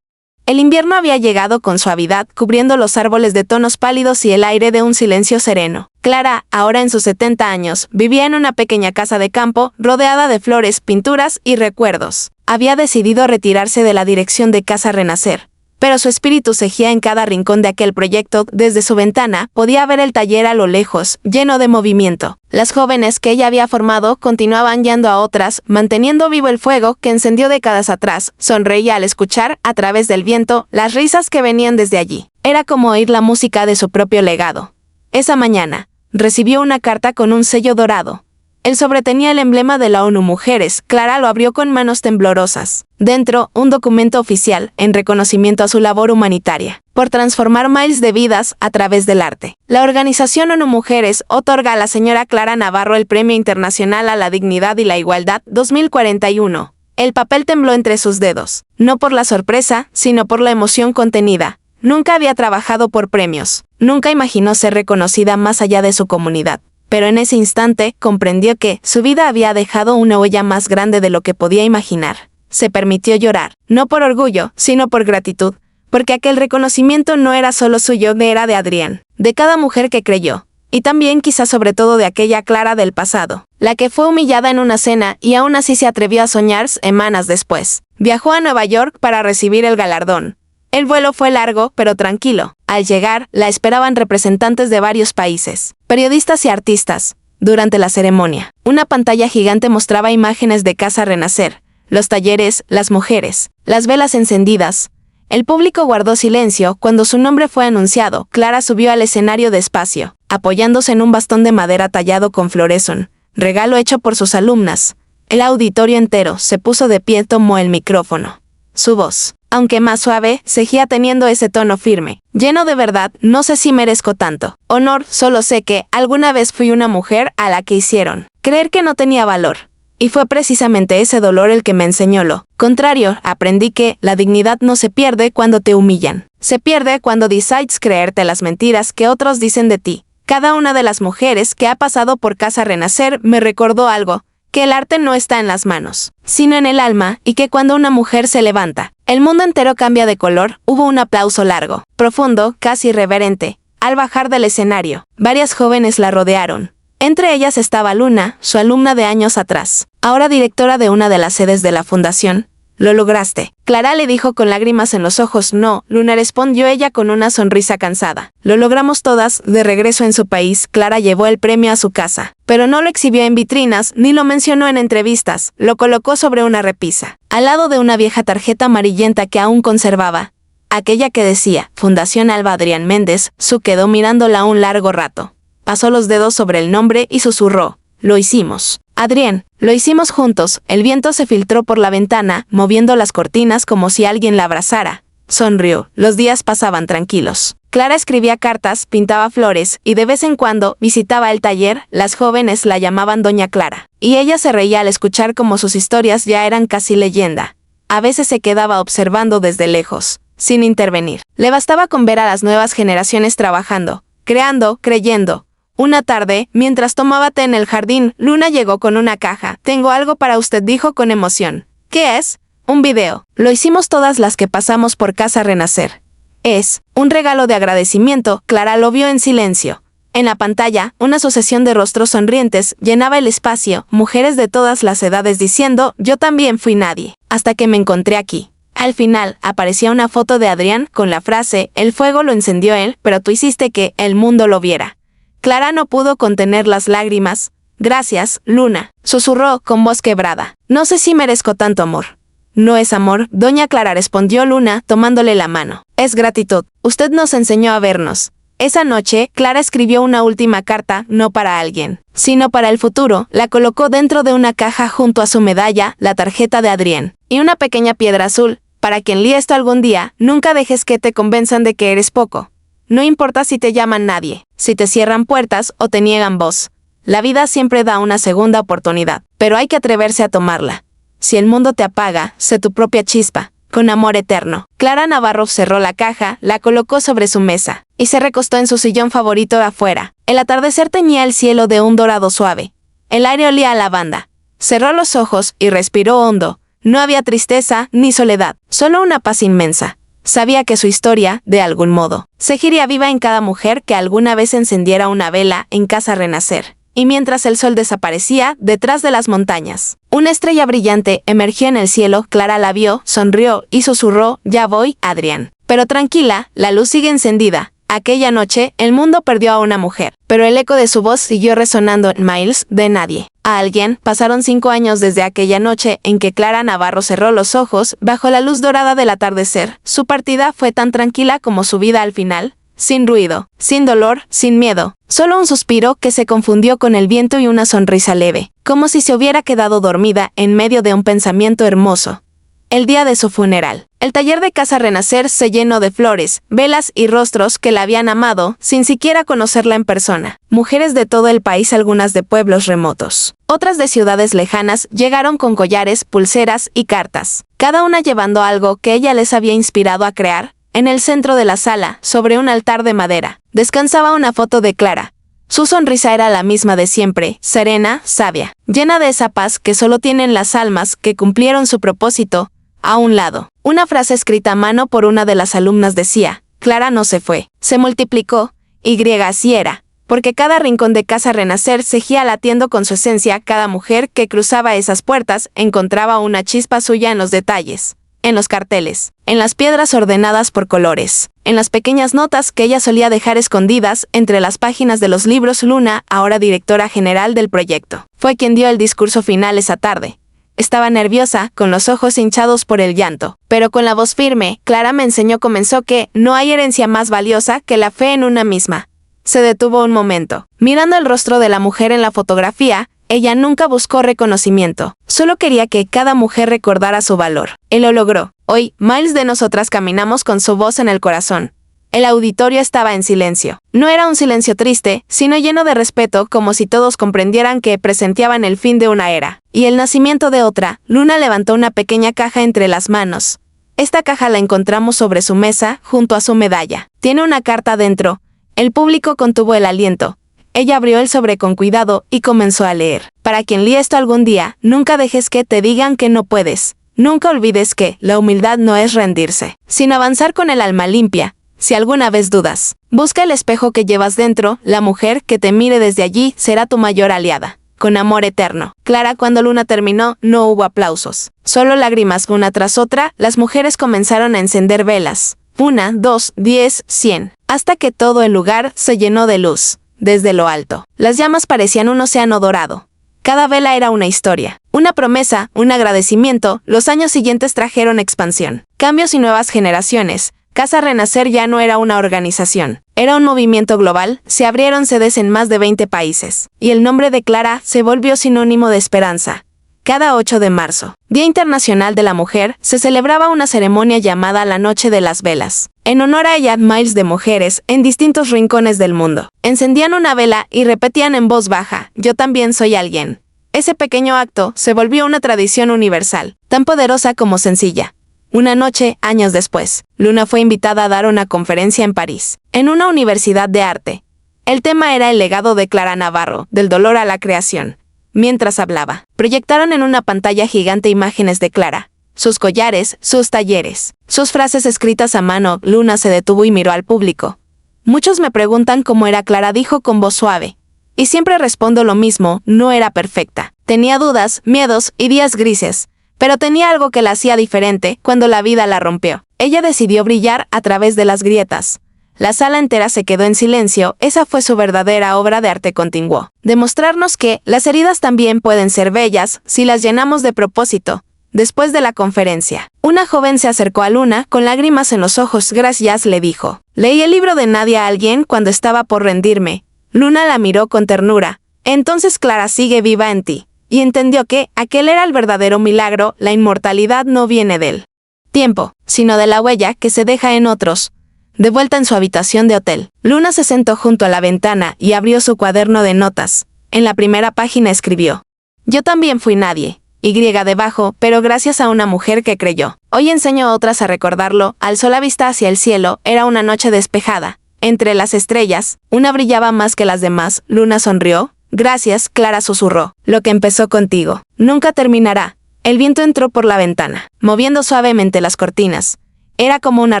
El invierno había llegado con suavidad, cubriendo los árboles de tonos pálidos y el aire de un silencio sereno. Clara, ahora en sus 70 años, vivía en una pequeña casa de campo, rodeada de flores, pinturas y recuerdos. Había decidido retirarse de la dirección de Casa Renacer, pero su espíritu cejía en cada rincón de aquel proyecto. Desde su ventana podía ver el taller a lo lejos, lleno de movimiento. Las jóvenes que ella había formado continuaban guiando a otras, manteniendo vivo el fuego que encendió décadas atrás. Sonreía al escuchar, a través del viento, las risas que venían desde allí. Era como oír la música de su propio legado. Esa mañana, recibió una carta con un sello dorado. El sobre tenía el emblema de la ONU Mujeres. Clara lo abrió con manos temblorosas. Dentro, un documento oficial, en reconocimiento a su labor humanitaria, por transformar miles de vidas a través del arte. La organización ONU Mujeres otorga a la señora Clara Navarro el Premio Internacional a la Dignidad y la Igualdad 2041. El papel tembló entre sus dedos, no por la sorpresa, sino por la emoción contenida. Nunca había trabajado por premios, nunca imaginó ser reconocida más allá de su comunidad. Pero en ese instante comprendió que su vida había dejado una huella más grande de lo que podía imaginar. Se permitió llorar, no por orgullo, sino por gratitud, porque aquel reconocimiento no era solo suyo, era de Adrián, de cada mujer que creyó, y también quizás sobre todo de aquella Clara del pasado, la que fue humillada en una cena y aún así se atrevió a soñar semanas después. Viajó a Nueva York para recibir el galardón. El vuelo fue largo, pero tranquilo. Al llegar, la esperaban representantes de varios países, periodistas y artistas. Durante la ceremonia, una pantalla gigante mostraba imágenes de Casa Renacer, los talleres, las mujeres, las velas encendidas. El público guardó silencio cuando su nombre fue anunciado. Clara subió al escenario despacio, apoyándose en un bastón de madera tallado con floresón, regalo hecho por sus alumnas. El auditorio entero se puso de pie, tomó el micrófono. Su voz, aunque más suave, seguía teniendo ese tono firme, lleno de verdad. No sé si merezco tanto honor, solo sé que alguna vez fui una mujer a la que hicieron creer que no tenía valor. Y fue precisamente ese dolor el que me enseñó lo contrario. Aprendí que la dignidad no se pierde cuando te humillan. Se pierde cuando decides creerte las mentiras que otros dicen de ti. Cada una de las mujeres que ha pasado por Casa Renacer me recordó algo, que el arte no está en las manos, sino en el alma, y que cuando una mujer se levanta, el mundo entero cambia de color. Hubo un aplauso largo, profundo, casi reverente. Al bajar del escenario, varias jóvenes la rodearon. Entre ellas estaba Luna, su alumna de años atrás, ahora directora de una de las sedes de la fundación. «Lo lograste», Clara le dijo con lágrimas en los ojos. «No», Luna respondió ella con una sonrisa cansada. «Lo logramos todas». De regreso en su país, Clara llevó el premio a su casa, pero no lo exhibió en vitrinas ni lo mencionó en entrevistas. Lo colocó sobre una repisa, al lado de una vieja tarjeta amarillenta que aún conservaba, aquella que decía «Fundación Alba Adrián Méndez». Su quedó mirándola un largo rato. Pasó los dedos sobre el nombre y susurró: «Lo hicimos, Adrián, lo hicimos juntos». El viento se filtró por la ventana, moviendo las cortinas como si alguien la abrazara. Sonrió. Los días pasaban tranquilos. Clara escribía cartas, pintaba flores, y de vez en cuando visitaba el taller. Las jóvenes la llamaban Doña Clara, y ella se reía al escuchar cómo sus historias ya eran casi leyenda. A veces se quedaba observando desde lejos, sin intervenir. Le bastaba con ver a las nuevas generaciones trabajando, creando, creyendo. Una tarde, mientras tomaba té en el jardín, Luna llegó con una caja. «Tengo algo para usted», dijo con emoción. «¿Qué es?» «Un video. Lo hicimos todas las que pasamos por Casa Renacer. Es un regalo de agradecimiento». Clara lo vio en silencio. En la pantalla, una sucesión de rostros sonrientes llenaba el espacio, mujeres de todas las edades diciendo: «Yo también fui nadie, hasta que me encontré aquí». Al final, aparecía una foto de Adrián con la frase: «El fuego lo encendió él, pero tú hiciste que el mundo lo viera». Clara no pudo contener las lágrimas. «Gracias, Luna», susurró con voz quebrada. «No sé si merezco tanto amor». «No es amor, doña Clara», respondió Luna, tomándole la mano. «Es gratitud. Usted nos enseñó a vernos». Esa noche, Clara escribió una última carta, no para alguien, sino para el futuro. La colocó dentro de una caja junto a su medalla, la tarjeta de Adrián, y una pequeña piedra azul. «Para quien lea esto algún día, nunca dejes que te convenzan de que eres poco. No importa si te llaman nadie, si te cierran puertas o te niegan voz. La vida siempre da una segunda oportunidad, pero hay que atreverse a tomarla. Si el mundo te apaga, sé tu propia chispa, con amor eterno». Clara Navarro cerró la caja, la colocó sobre su mesa, y se recostó en su sillón favorito afuera. El atardecer teñía el cielo de un dorado suave. El aire olía a lavanda. Cerró los ojos y respiró hondo. No había tristeza ni soledad, solo una paz inmensa. Sabía que su historia, de algún modo, seguiría viva en cada mujer que alguna vez encendiera una vela en Casa Renacer. Y mientras el sol desaparecía detrás de las montañas, una estrella brillante emergió en el cielo. Clara la vio, sonrió y susurró: «Ya voy, Adrián». Pero tranquila, la luz sigue encendida. Aquella noche, el mundo perdió a una mujer, pero el eco de su voz siguió resonando en Miles de nadie. A alguien. Pasaron 5 años desde aquella noche en que Clara Navarro cerró los ojos bajo la luz dorada del atardecer. Su partida fue tan tranquila como su vida al final, sin ruido, sin dolor, sin miedo. Solo un suspiro que se confundió con el viento y una sonrisa leve, como si se hubiera quedado dormida en medio de un pensamiento hermoso. El día de su funeral, el taller de Casa Renacer se llenó de flores, velas y rostros que la habían amado sin siquiera conocerla en persona. Mujeres de todo el país, algunas de pueblos remotos, otras de ciudades lejanas, llegaron con collares, pulseras y cartas, cada una llevando algo que ella les había inspirado a crear. En el centro de la sala, sobre un altar de madera, descansaba una foto de Clara. Su sonrisa era la misma de siempre, serena, sabia, llena de esa paz que solo tienen las almas que cumplieron su propósito. A un lado, Una frase escrita a mano por una de las alumnas decía: Clara no se fue, se multiplicó, y así era, porque cada rincón de Casa Renacer seguía latiendo con su esencia. Cada mujer que cruzaba esas puertas encontraba una chispa suya en los detalles, en los carteles, en las piedras ordenadas por colores, en las pequeñas notas que ella solía dejar escondidas entre las páginas de los libros. Luna, ahora directora general del proyecto, fue quien dio el discurso final esa tarde. Estaba nerviosa, con los ojos hinchados por el llanto, pero con la voz firme. Clara me comenzó que no hay herencia más valiosa que la fe en una misma. Se detuvo un momento. Mirando el rostro de la mujer en la fotografía, ella nunca buscó reconocimiento, solo quería que cada mujer recordara su valor. Él lo logró. Hoy, miles de nosotras caminamos con su voz en el corazón. El auditorio estaba en silencio. No era un silencio triste, sino lleno de respeto, como si todos comprendieran que presenciaban el fin de una era y el nacimiento de otra. Luna levantó una pequeña caja entre las manos. Esta caja la encontramos sobre su mesa, junto a su medalla. Tiene una carta dentro. El público contuvo el aliento. Ella abrió el sobre con cuidado y comenzó a leer. Para quien lee esto algún día, nunca dejes que te digan que no puedes. Nunca olvides que la humildad no es rendirse, sino avanzar con el alma limpia. Si alguna vez dudas, busca el espejo que llevas dentro. La mujer que te mire desde allí será tu mayor aliada. Con amor eterno. Clara. Cuando Luna terminó, no hubo aplausos, solo lágrimas. Una tras otra, las mujeres comenzaron a encender velas. 1, 2, 10, 100, hasta que todo el lugar se llenó de luz. Desde lo alto, las llamas parecían un océano dorado. Cada vela era una historia, una promesa, un agradecimiento. Los años siguientes trajeron expansión, cambios y nuevas generaciones. Casa Renacer ya no era una organización, era un movimiento global. Se abrieron sedes en más de 20 países, y el nombre de Clara se volvió sinónimo de esperanza. Cada 8 de marzo, Día Internacional de la Mujer, se celebraba una ceremonia llamada la Noche de las Velas. En honor a ella, miles de mujeres, en distintos rincones del mundo, encendían una vela y repetían en voz baja: yo también soy alguien. Ese pequeño acto se volvió una tradición universal, tan poderosa como sencilla. Una noche, años después, Luna fue invitada a dar una conferencia en París, en una universidad de arte. El tema era el legado de Clara Navarro, del dolor a la creación. Mientras hablaba, proyectaron en una pantalla gigante imágenes de Clara, sus collares, sus talleres, sus frases escritas a mano. Luna se detuvo y miró al público. Muchos me preguntan cómo era Clara, dijo con voz suave. Y siempre respondo lo mismo: no era perfecta. Tenía dudas, miedos y días grises. Pero tenía algo que la hacía diferente. Cuando la vida la rompió, ella decidió brillar a través de las grietas. La sala entera se quedó en silencio. Esa fue su verdadera obra de arte. Continuó. Demostrarnos que las heridas también pueden ser bellas si las llenamos de propósito. Después de la conferencia, una joven se acercó a Luna con lágrimas en los ojos. Gracias, le dijo. Leí el libro de Nadia a alguien cuando estaba por rendirme. Luna la miró con ternura. Entonces Clara sigue viva en ti. Y entendió que aquel era el verdadero milagro. La inmortalidad no viene del tiempo, sino de la huella que se deja en otros. De vuelta en su habitación de hotel, Luna se sentó junto a la ventana y abrió su cuaderno de notas. En la primera página escribió: yo también fui nadie, Y debajo, pero gracias a una mujer que creyó. Hoy enseño a otras a recordarlo. Alzó la vista hacia el cielo. Era una noche despejada. Entre las estrellas, una brillaba más que las demás. Luna sonrió. Gracias, Clara susurró. Lo que empezó contigo nunca terminará. El viento entró por la ventana, moviendo suavemente las cortinas. Era como una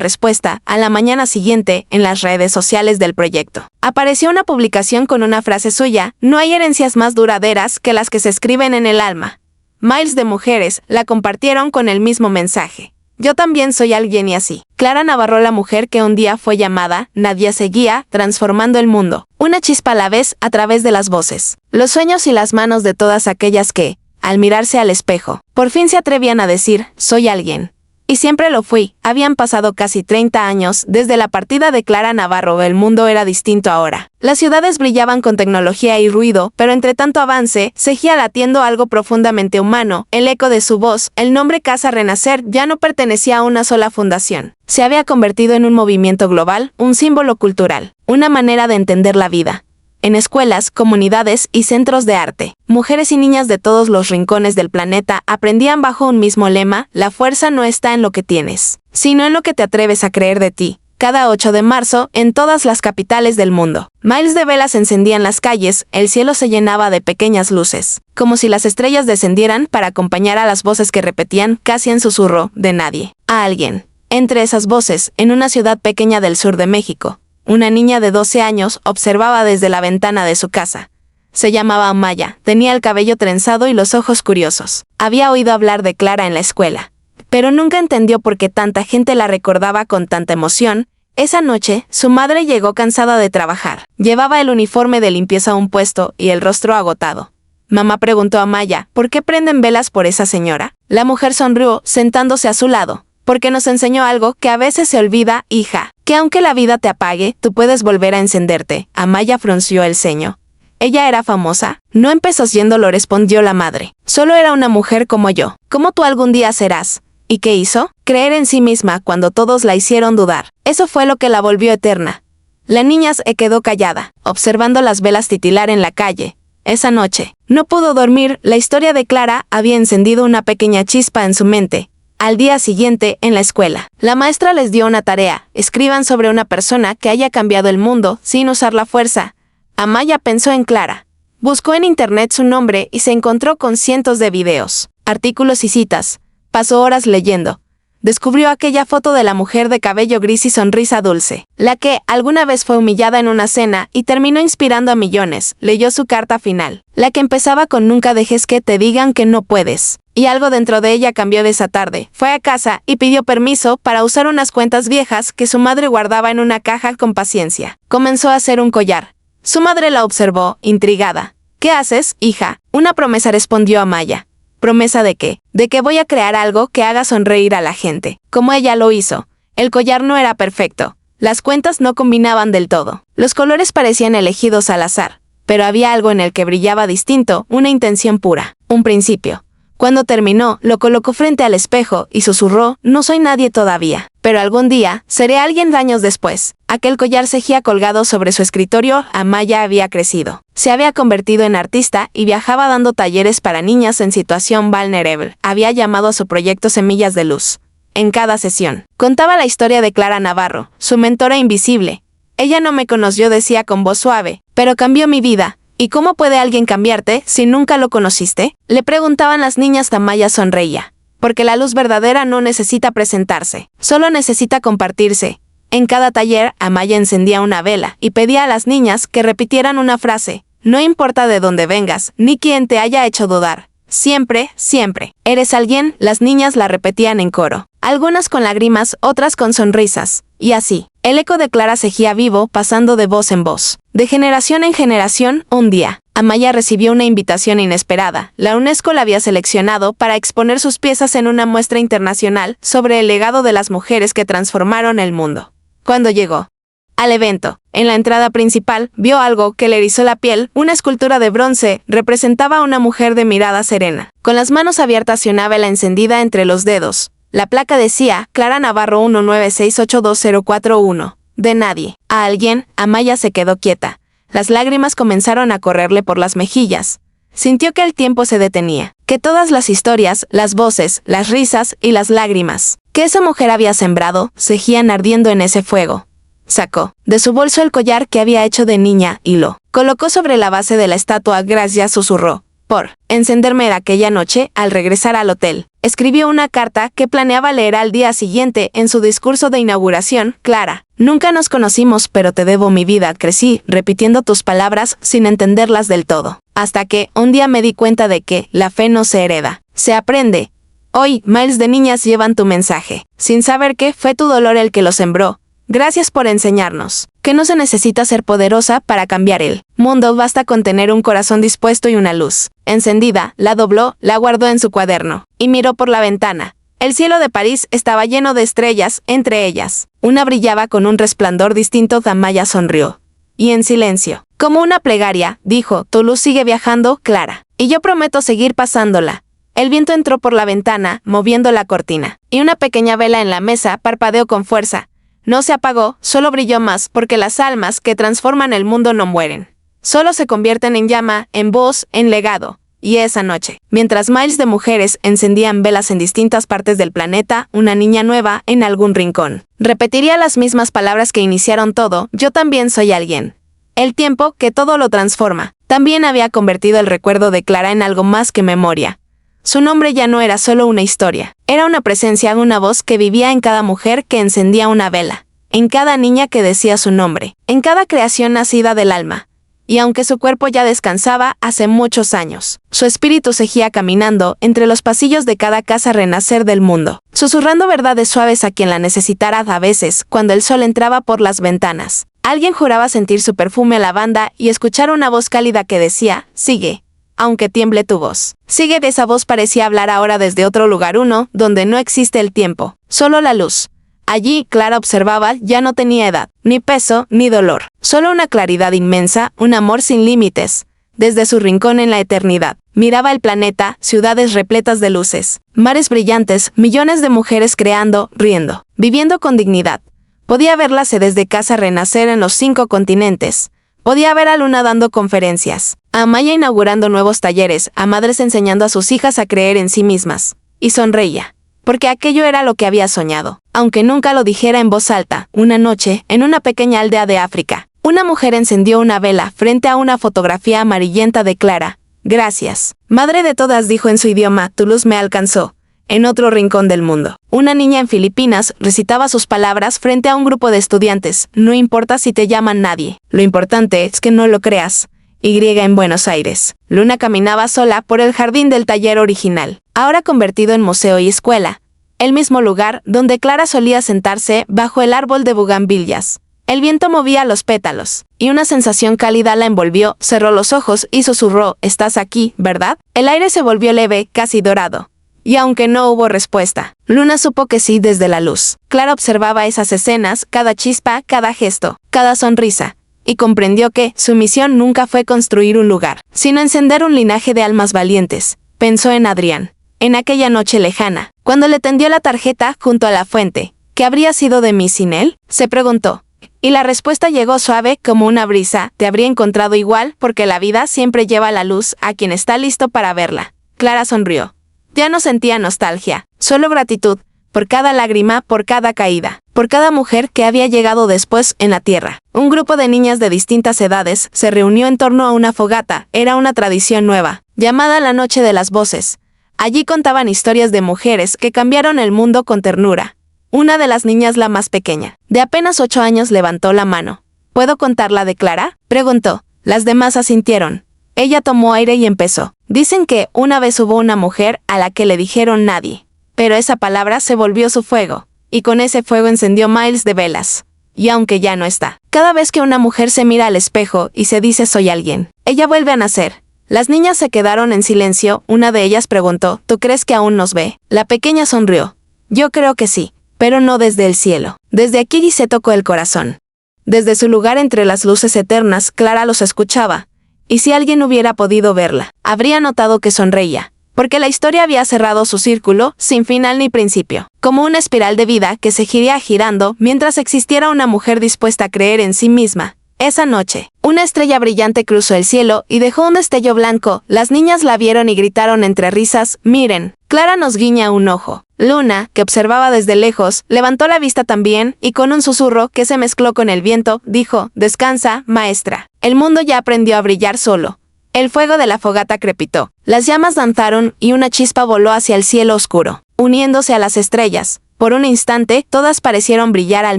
respuesta. A la mañana siguiente, en las redes sociales del proyecto, apareció una publicación con una frase suya: no hay herencias más duraderas que las que se escriben en el alma. Miles de mujeres la compartieron con el mismo mensaje: yo también soy alguien y así. Clara Navarro, la mujer que un día fue llamada Nadia, seguía transformando el mundo, una chispa a la vez, a través de las voces, los sueños y las manos de todas aquellas que, al mirarse al espejo, por fin se atrevían a decir: soy alguien. Y siempre lo fui. Habían pasado casi 30 años desde la partida de Clara Navarro. El mundo era distinto ahora. Las ciudades brillaban con tecnología y ruido, pero entre tanto avance, seguía latiendo algo profundamente humano. El eco de su voz, el nombre Casa Renacer, ya no pertenecía a una sola fundación. Se había convertido en un movimiento global, un símbolo cultural, una manera de entender la vida. En escuelas, comunidades y centros de arte, mujeres y niñas de todos los rincones del planeta aprendían bajo un mismo lema: la fuerza no está en lo que tienes, sino en lo que te atreves a creer de ti. cada 8 de marzo en todas las capitales del mundo. Miles de velas encendían las calles, el cielo se llenaba de pequeñas luces, como si las estrellas descendieran para acompañar a las voces que repetían casi en susurro de nadie a alguien. Entre esas voces, en una ciudad pequeña del sur de México, una niña de 12 años observaba desde la ventana de su casa. Se llamaba Amaya, tenía el cabello trenzado y los ojos curiosos. Había oído hablar de Clara en la escuela, pero nunca entendió por qué tanta gente la recordaba con tanta emoción. Esa noche, su madre llegó cansada de trabajar. Llevaba el uniforme de limpieza a un puesto y el rostro agotado. Mamá preguntó a Amaya, ¿por qué prenden velas por esa señora? La mujer sonrió, sentándose a su lado. Porque nos enseñó algo que a veces se olvida, hija, que aunque la vida te apague, tú puedes volver a encenderte. Amaya frunció el ceño. ¿Ella era famosa? No empezó siendo, lo respondió la madre. Solo era una mujer como yo, como tú algún día serás. ¿Y qué hizo? Creer en sí misma cuando todos la hicieron dudar. Eso fue lo que la volvió eterna. La niña se quedó callada, observando las velas titilar en la calle. Esa noche, no pudo dormir. La historia de Clara había encendido una pequeña chispa en su mente. Al día siguiente, en la escuela, la maestra les dio una tarea. Escriban sobre una persona que haya cambiado el mundo sin usar la fuerza. Amaya pensó en Clara. Buscó en internet su nombre y se encontró con cientos de videos, artículos y citas. Pasó horas leyendo. Descubrió aquella foto de la mujer de cabello gris y sonrisa dulce, la que alguna vez fue humillada en una cena y terminó inspirando a millones. Leyó su carta final, la que empezaba con nunca dejes que te digan que no puedes. Y algo dentro de ella cambió de esa tarde. Fue a casa y pidió permiso para usar unas cuentas viejas que su madre guardaba en una caja con paciencia. Comenzó a hacer un collar. Su madre la observó, intrigada. ¿Qué haces, hija? Una promesa, respondió Amaya. ¿Promesa de qué? De que voy a crear algo que haga sonreír a la gente, como ella lo hizo. El collar no era perfecto. Las cuentas no combinaban del todo. Los colores parecían elegidos al azar, pero había algo en el que brillaba distinto, una intención pura, un principio. Cuando terminó, lo colocó frente al espejo y susurró, no soy nadie todavía, pero algún día, seré alguien. Años después, aquel collar seguía colgado sobre su escritorio. Amaya había crecido. Se había convertido en artista y viajaba dando talleres para niñas en situación vulnerable. Había llamado a su proyecto Semillas de Luz. En cada sesión, contaba la historia de Clara Navarro, su mentora invisible. Ella no me conoció, decía con voz suave, pero cambió mi vida. ¿Y cómo puede alguien cambiarte si nunca lo conociste? Le preguntaban las niñas. Amaya sonreía. Porque la luz verdadera no necesita presentarse, solo necesita compartirse. En cada taller, Amaya encendía una vela y pedía a las niñas que repitieran una frase. No importa de dónde vengas, ni quién te haya hecho dudar. Siempre, siempre, eres alguien. Las niñas la repetían en coro. Algunas con lágrimas, otras con sonrisas. Y así, el eco de Clara seguía vivo, pasando de voz en voz. De generación en generación. Un día, Amaya recibió una invitación inesperada. La UNESCO la había seleccionado para exponer sus piezas en una muestra internacional sobre el legado de las mujeres que transformaron el mundo. Cuando llegó al evento, en la entrada principal, vio algo que le erizó la piel. Una escultura de bronce representaba a una mujer de mirada serena, con las manos abiertas y una vela encendida entre los dedos. La placa decía, Clara Navarro 19682041. De nadie a alguien. Amaya se quedó quieta. Las lágrimas comenzaron a correrle por las mejillas. Sintió que el tiempo se detenía, que todas las historias, las voces, las risas y las lágrimas que esa mujer había sembrado, seguían ardiendo en ese fuego. Sacó de su bolso el collar que había hecho de niña y lo colocó sobre la base de la estatua. Gracias, susurró, por encenderme aquella noche. Al regresar al hotel, escribió una carta que planeaba leer al día siguiente en su discurso de inauguración. Clara, nunca nos conocimos, pero te debo mi vida. Crecí repitiendo tus palabras sin entenderlas del todo, hasta que un día me di cuenta de que la fe no se hereda, se aprende. Hoy, miles de niñas llevan tu mensaje, sin saber que fue tu dolor el que lo sembró. Gracias por enseñarnos que no se necesita ser poderosa para cambiar el mundo, basta con tener un corazón dispuesto y una luz encendida. La dobló, la guardó en su cuaderno y miró por la ventana. El cielo de París estaba lleno de estrellas, entre ellas una brillaba con un resplandor distinto. Amaya sonrió y en silencio, como una plegaria, dijo, tu luz sigue viajando, Clara, y yo prometo seguir pasándola. El viento entró por la ventana, moviendo la cortina, y una pequeña vela en la mesa parpadeó con fuerza. No se apagó, solo brilló más, porque las almas que transforman el mundo no mueren. Solo se convierten en llama, en voz, en legado. y esa noche, mientras miles de mujeres encendían velas en distintas partes del planeta, una niña nueva en algún rincón repetiría las mismas palabras que iniciaron todo: yo también soy alguien. El tiempo, que todo lo transforma, también había convertido el recuerdo de Clara en algo más que memoria. Su nombre ya no era solo una historia, era una presencia, una voz que vivía en cada mujer que encendía una vela, en cada niña que decía su nombre, en cada creación nacida del alma. Y aunque su cuerpo ya descansaba hace muchos años, su espíritu seguía caminando entre los pasillos de cada casa renacer del mundo, susurrando verdades suaves a quien la necesitara. A veces, cuando el sol entraba por las ventanas, alguien juraba sentir su perfume a lavanda y escuchar una voz cálida que decía: sigue, aunque tiemble tu voz. Sigue. De esa voz parecía hablar ahora desde otro lugar, uno donde no existe el tiempo, solo la luz. Allí, Clara observaba, ya no tenía edad, ni peso, ni dolor, solo una claridad inmensa, un amor sin límites. Desde su rincón en la eternidad, miraba el planeta, ciudades repletas de luces, mares brillantes, millones de mujeres creando, riendo, viviendo con dignidad. Podía verlas desde casa renacer en los 5 continentes. Podía ver a Luna dando conferencias, a Maya inaugurando nuevos talleres, a madres enseñando a sus hijas a creer en sí mismas. Y sonreía, porque aquello era lo que había soñado, aunque nunca lo dijera en voz alta. Una noche, en una pequeña aldea de África, una mujer encendió una vela frente a una fotografía amarillenta de Clara. Gracias, madre de todas, dijo en su idioma, tu luz me alcanzó. En otro rincón del mundo, una niña en Filipinas recitaba sus palabras frente a un grupo de estudiantes. No importa si te llaman nadie, lo importante es que no lo creas. Y en Buenos Aires, Luna caminaba sola por el jardín del taller original, ahora convertido en museo y escuela. El mismo lugar donde Clara solía sentarse bajo el árbol de bugambillas. El viento movía los pétalos, y una sensación cálida la envolvió. Cerró los ojos y susurró: estás aquí, ¿verdad? El aire se volvió leve, casi dorado. Y aunque no hubo respuesta, Luna supo que sí desde la luz. Clara observaba esas escenas, cada chispa, cada gesto, cada sonrisa, y comprendió que su misión nunca fue construir un lugar, sino encender un linaje de almas valientes. Pensó en Adrián, en aquella noche lejana, cuando le tendió la tarjeta junto a la fuente. ¿Qué habría sido de mí sin él?, se preguntó. Y la respuesta llegó suave como una brisa: te habría encontrado igual, porque la vida siempre lleva la luz a quien está listo para verla. Clara sonrió. Ya no sentía nostalgia, solo gratitud, por cada lágrima, por cada caída, por cada mujer que había llegado después en la tierra. Un grupo de niñas de distintas edades se reunió en torno a una fogata. Era una tradición nueva, llamada la Noche de las Voces. Allí contaban historias de mujeres que cambiaron el mundo con ternura. Una de las niñas, la más pequeña, de apenas 8 años, levantó la mano. ¿Puedo contar la de Clara?, preguntó. Las demás asintieron. Ella tomó aire y empezó. Dicen que una vez hubo una mujer a la que le dijeron nadie, pero esa palabra se volvió su fuego, y con ese fuego encendió miles de velas. Y aunque ya no está, cada vez que una mujer se mira al espejo y se dice soy alguien, ella vuelve a nacer. Las niñas se quedaron en silencio. Una de ellas preguntó: ¿tú crees que aún nos ve? La pequeña sonrió. Yo creo que sí, pero no desde el cielo. Desde aquí. Y se tocó el corazón. Desde su lugar entre las luces eternas, Clara los escuchaba. Y si alguien hubiera podido verla, habría notado que sonreía, porque la historia había cerrado su círculo, sin final ni principio, como una espiral de vida que seguiría girando mientras existiera una mujer dispuesta a creer en sí misma. Esa noche, una estrella brillante cruzó el cielo y dejó un destello blanco. Las niñas la vieron y gritaron entre risas: miren, Clara nos guiña un ojo. Luna, que observaba desde lejos, levantó la vista también, y con un susurro que se mezcló con el viento, dijo: descansa, maestra. El mundo ya aprendió a brillar solo. El fuego de la fogata crepitó. Las llamas danzaron y una chispa voló hacia el cielo oscuro, uniéndose a las estrellas. Por un instante, todas parecieron brillar al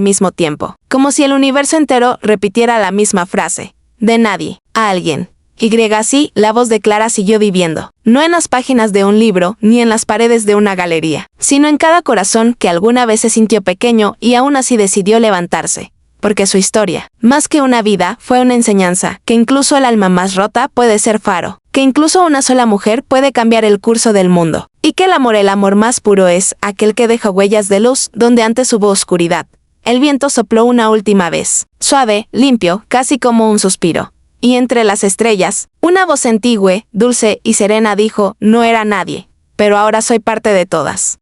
mismo tiempo, como si el universo entero repitiera la misma frase: de nadie, a alguien. Y así, la voz de Clara siguió viviendo, no en las páginas de un libro, ni en las paredes de una galería, sino en cada corazón que alguna vez se sintió pequeño y aún así decidió levantarse. Porque su historia, más que una vida, fue una enseñanza, que incluso el alma más rota puede ser faro, que incluso una sola mujer puede cambiar el curso del mundo, y que el amor más puro es aquel que deja huellas de luz donde antes hubo oscuridad. El viento sopló una última vez, suave, limpio, casi como un suspiro. Y entre las estrellas, una voz antigua, dulce y serena dijo: no era nadie, pero ahora soy parte de todas.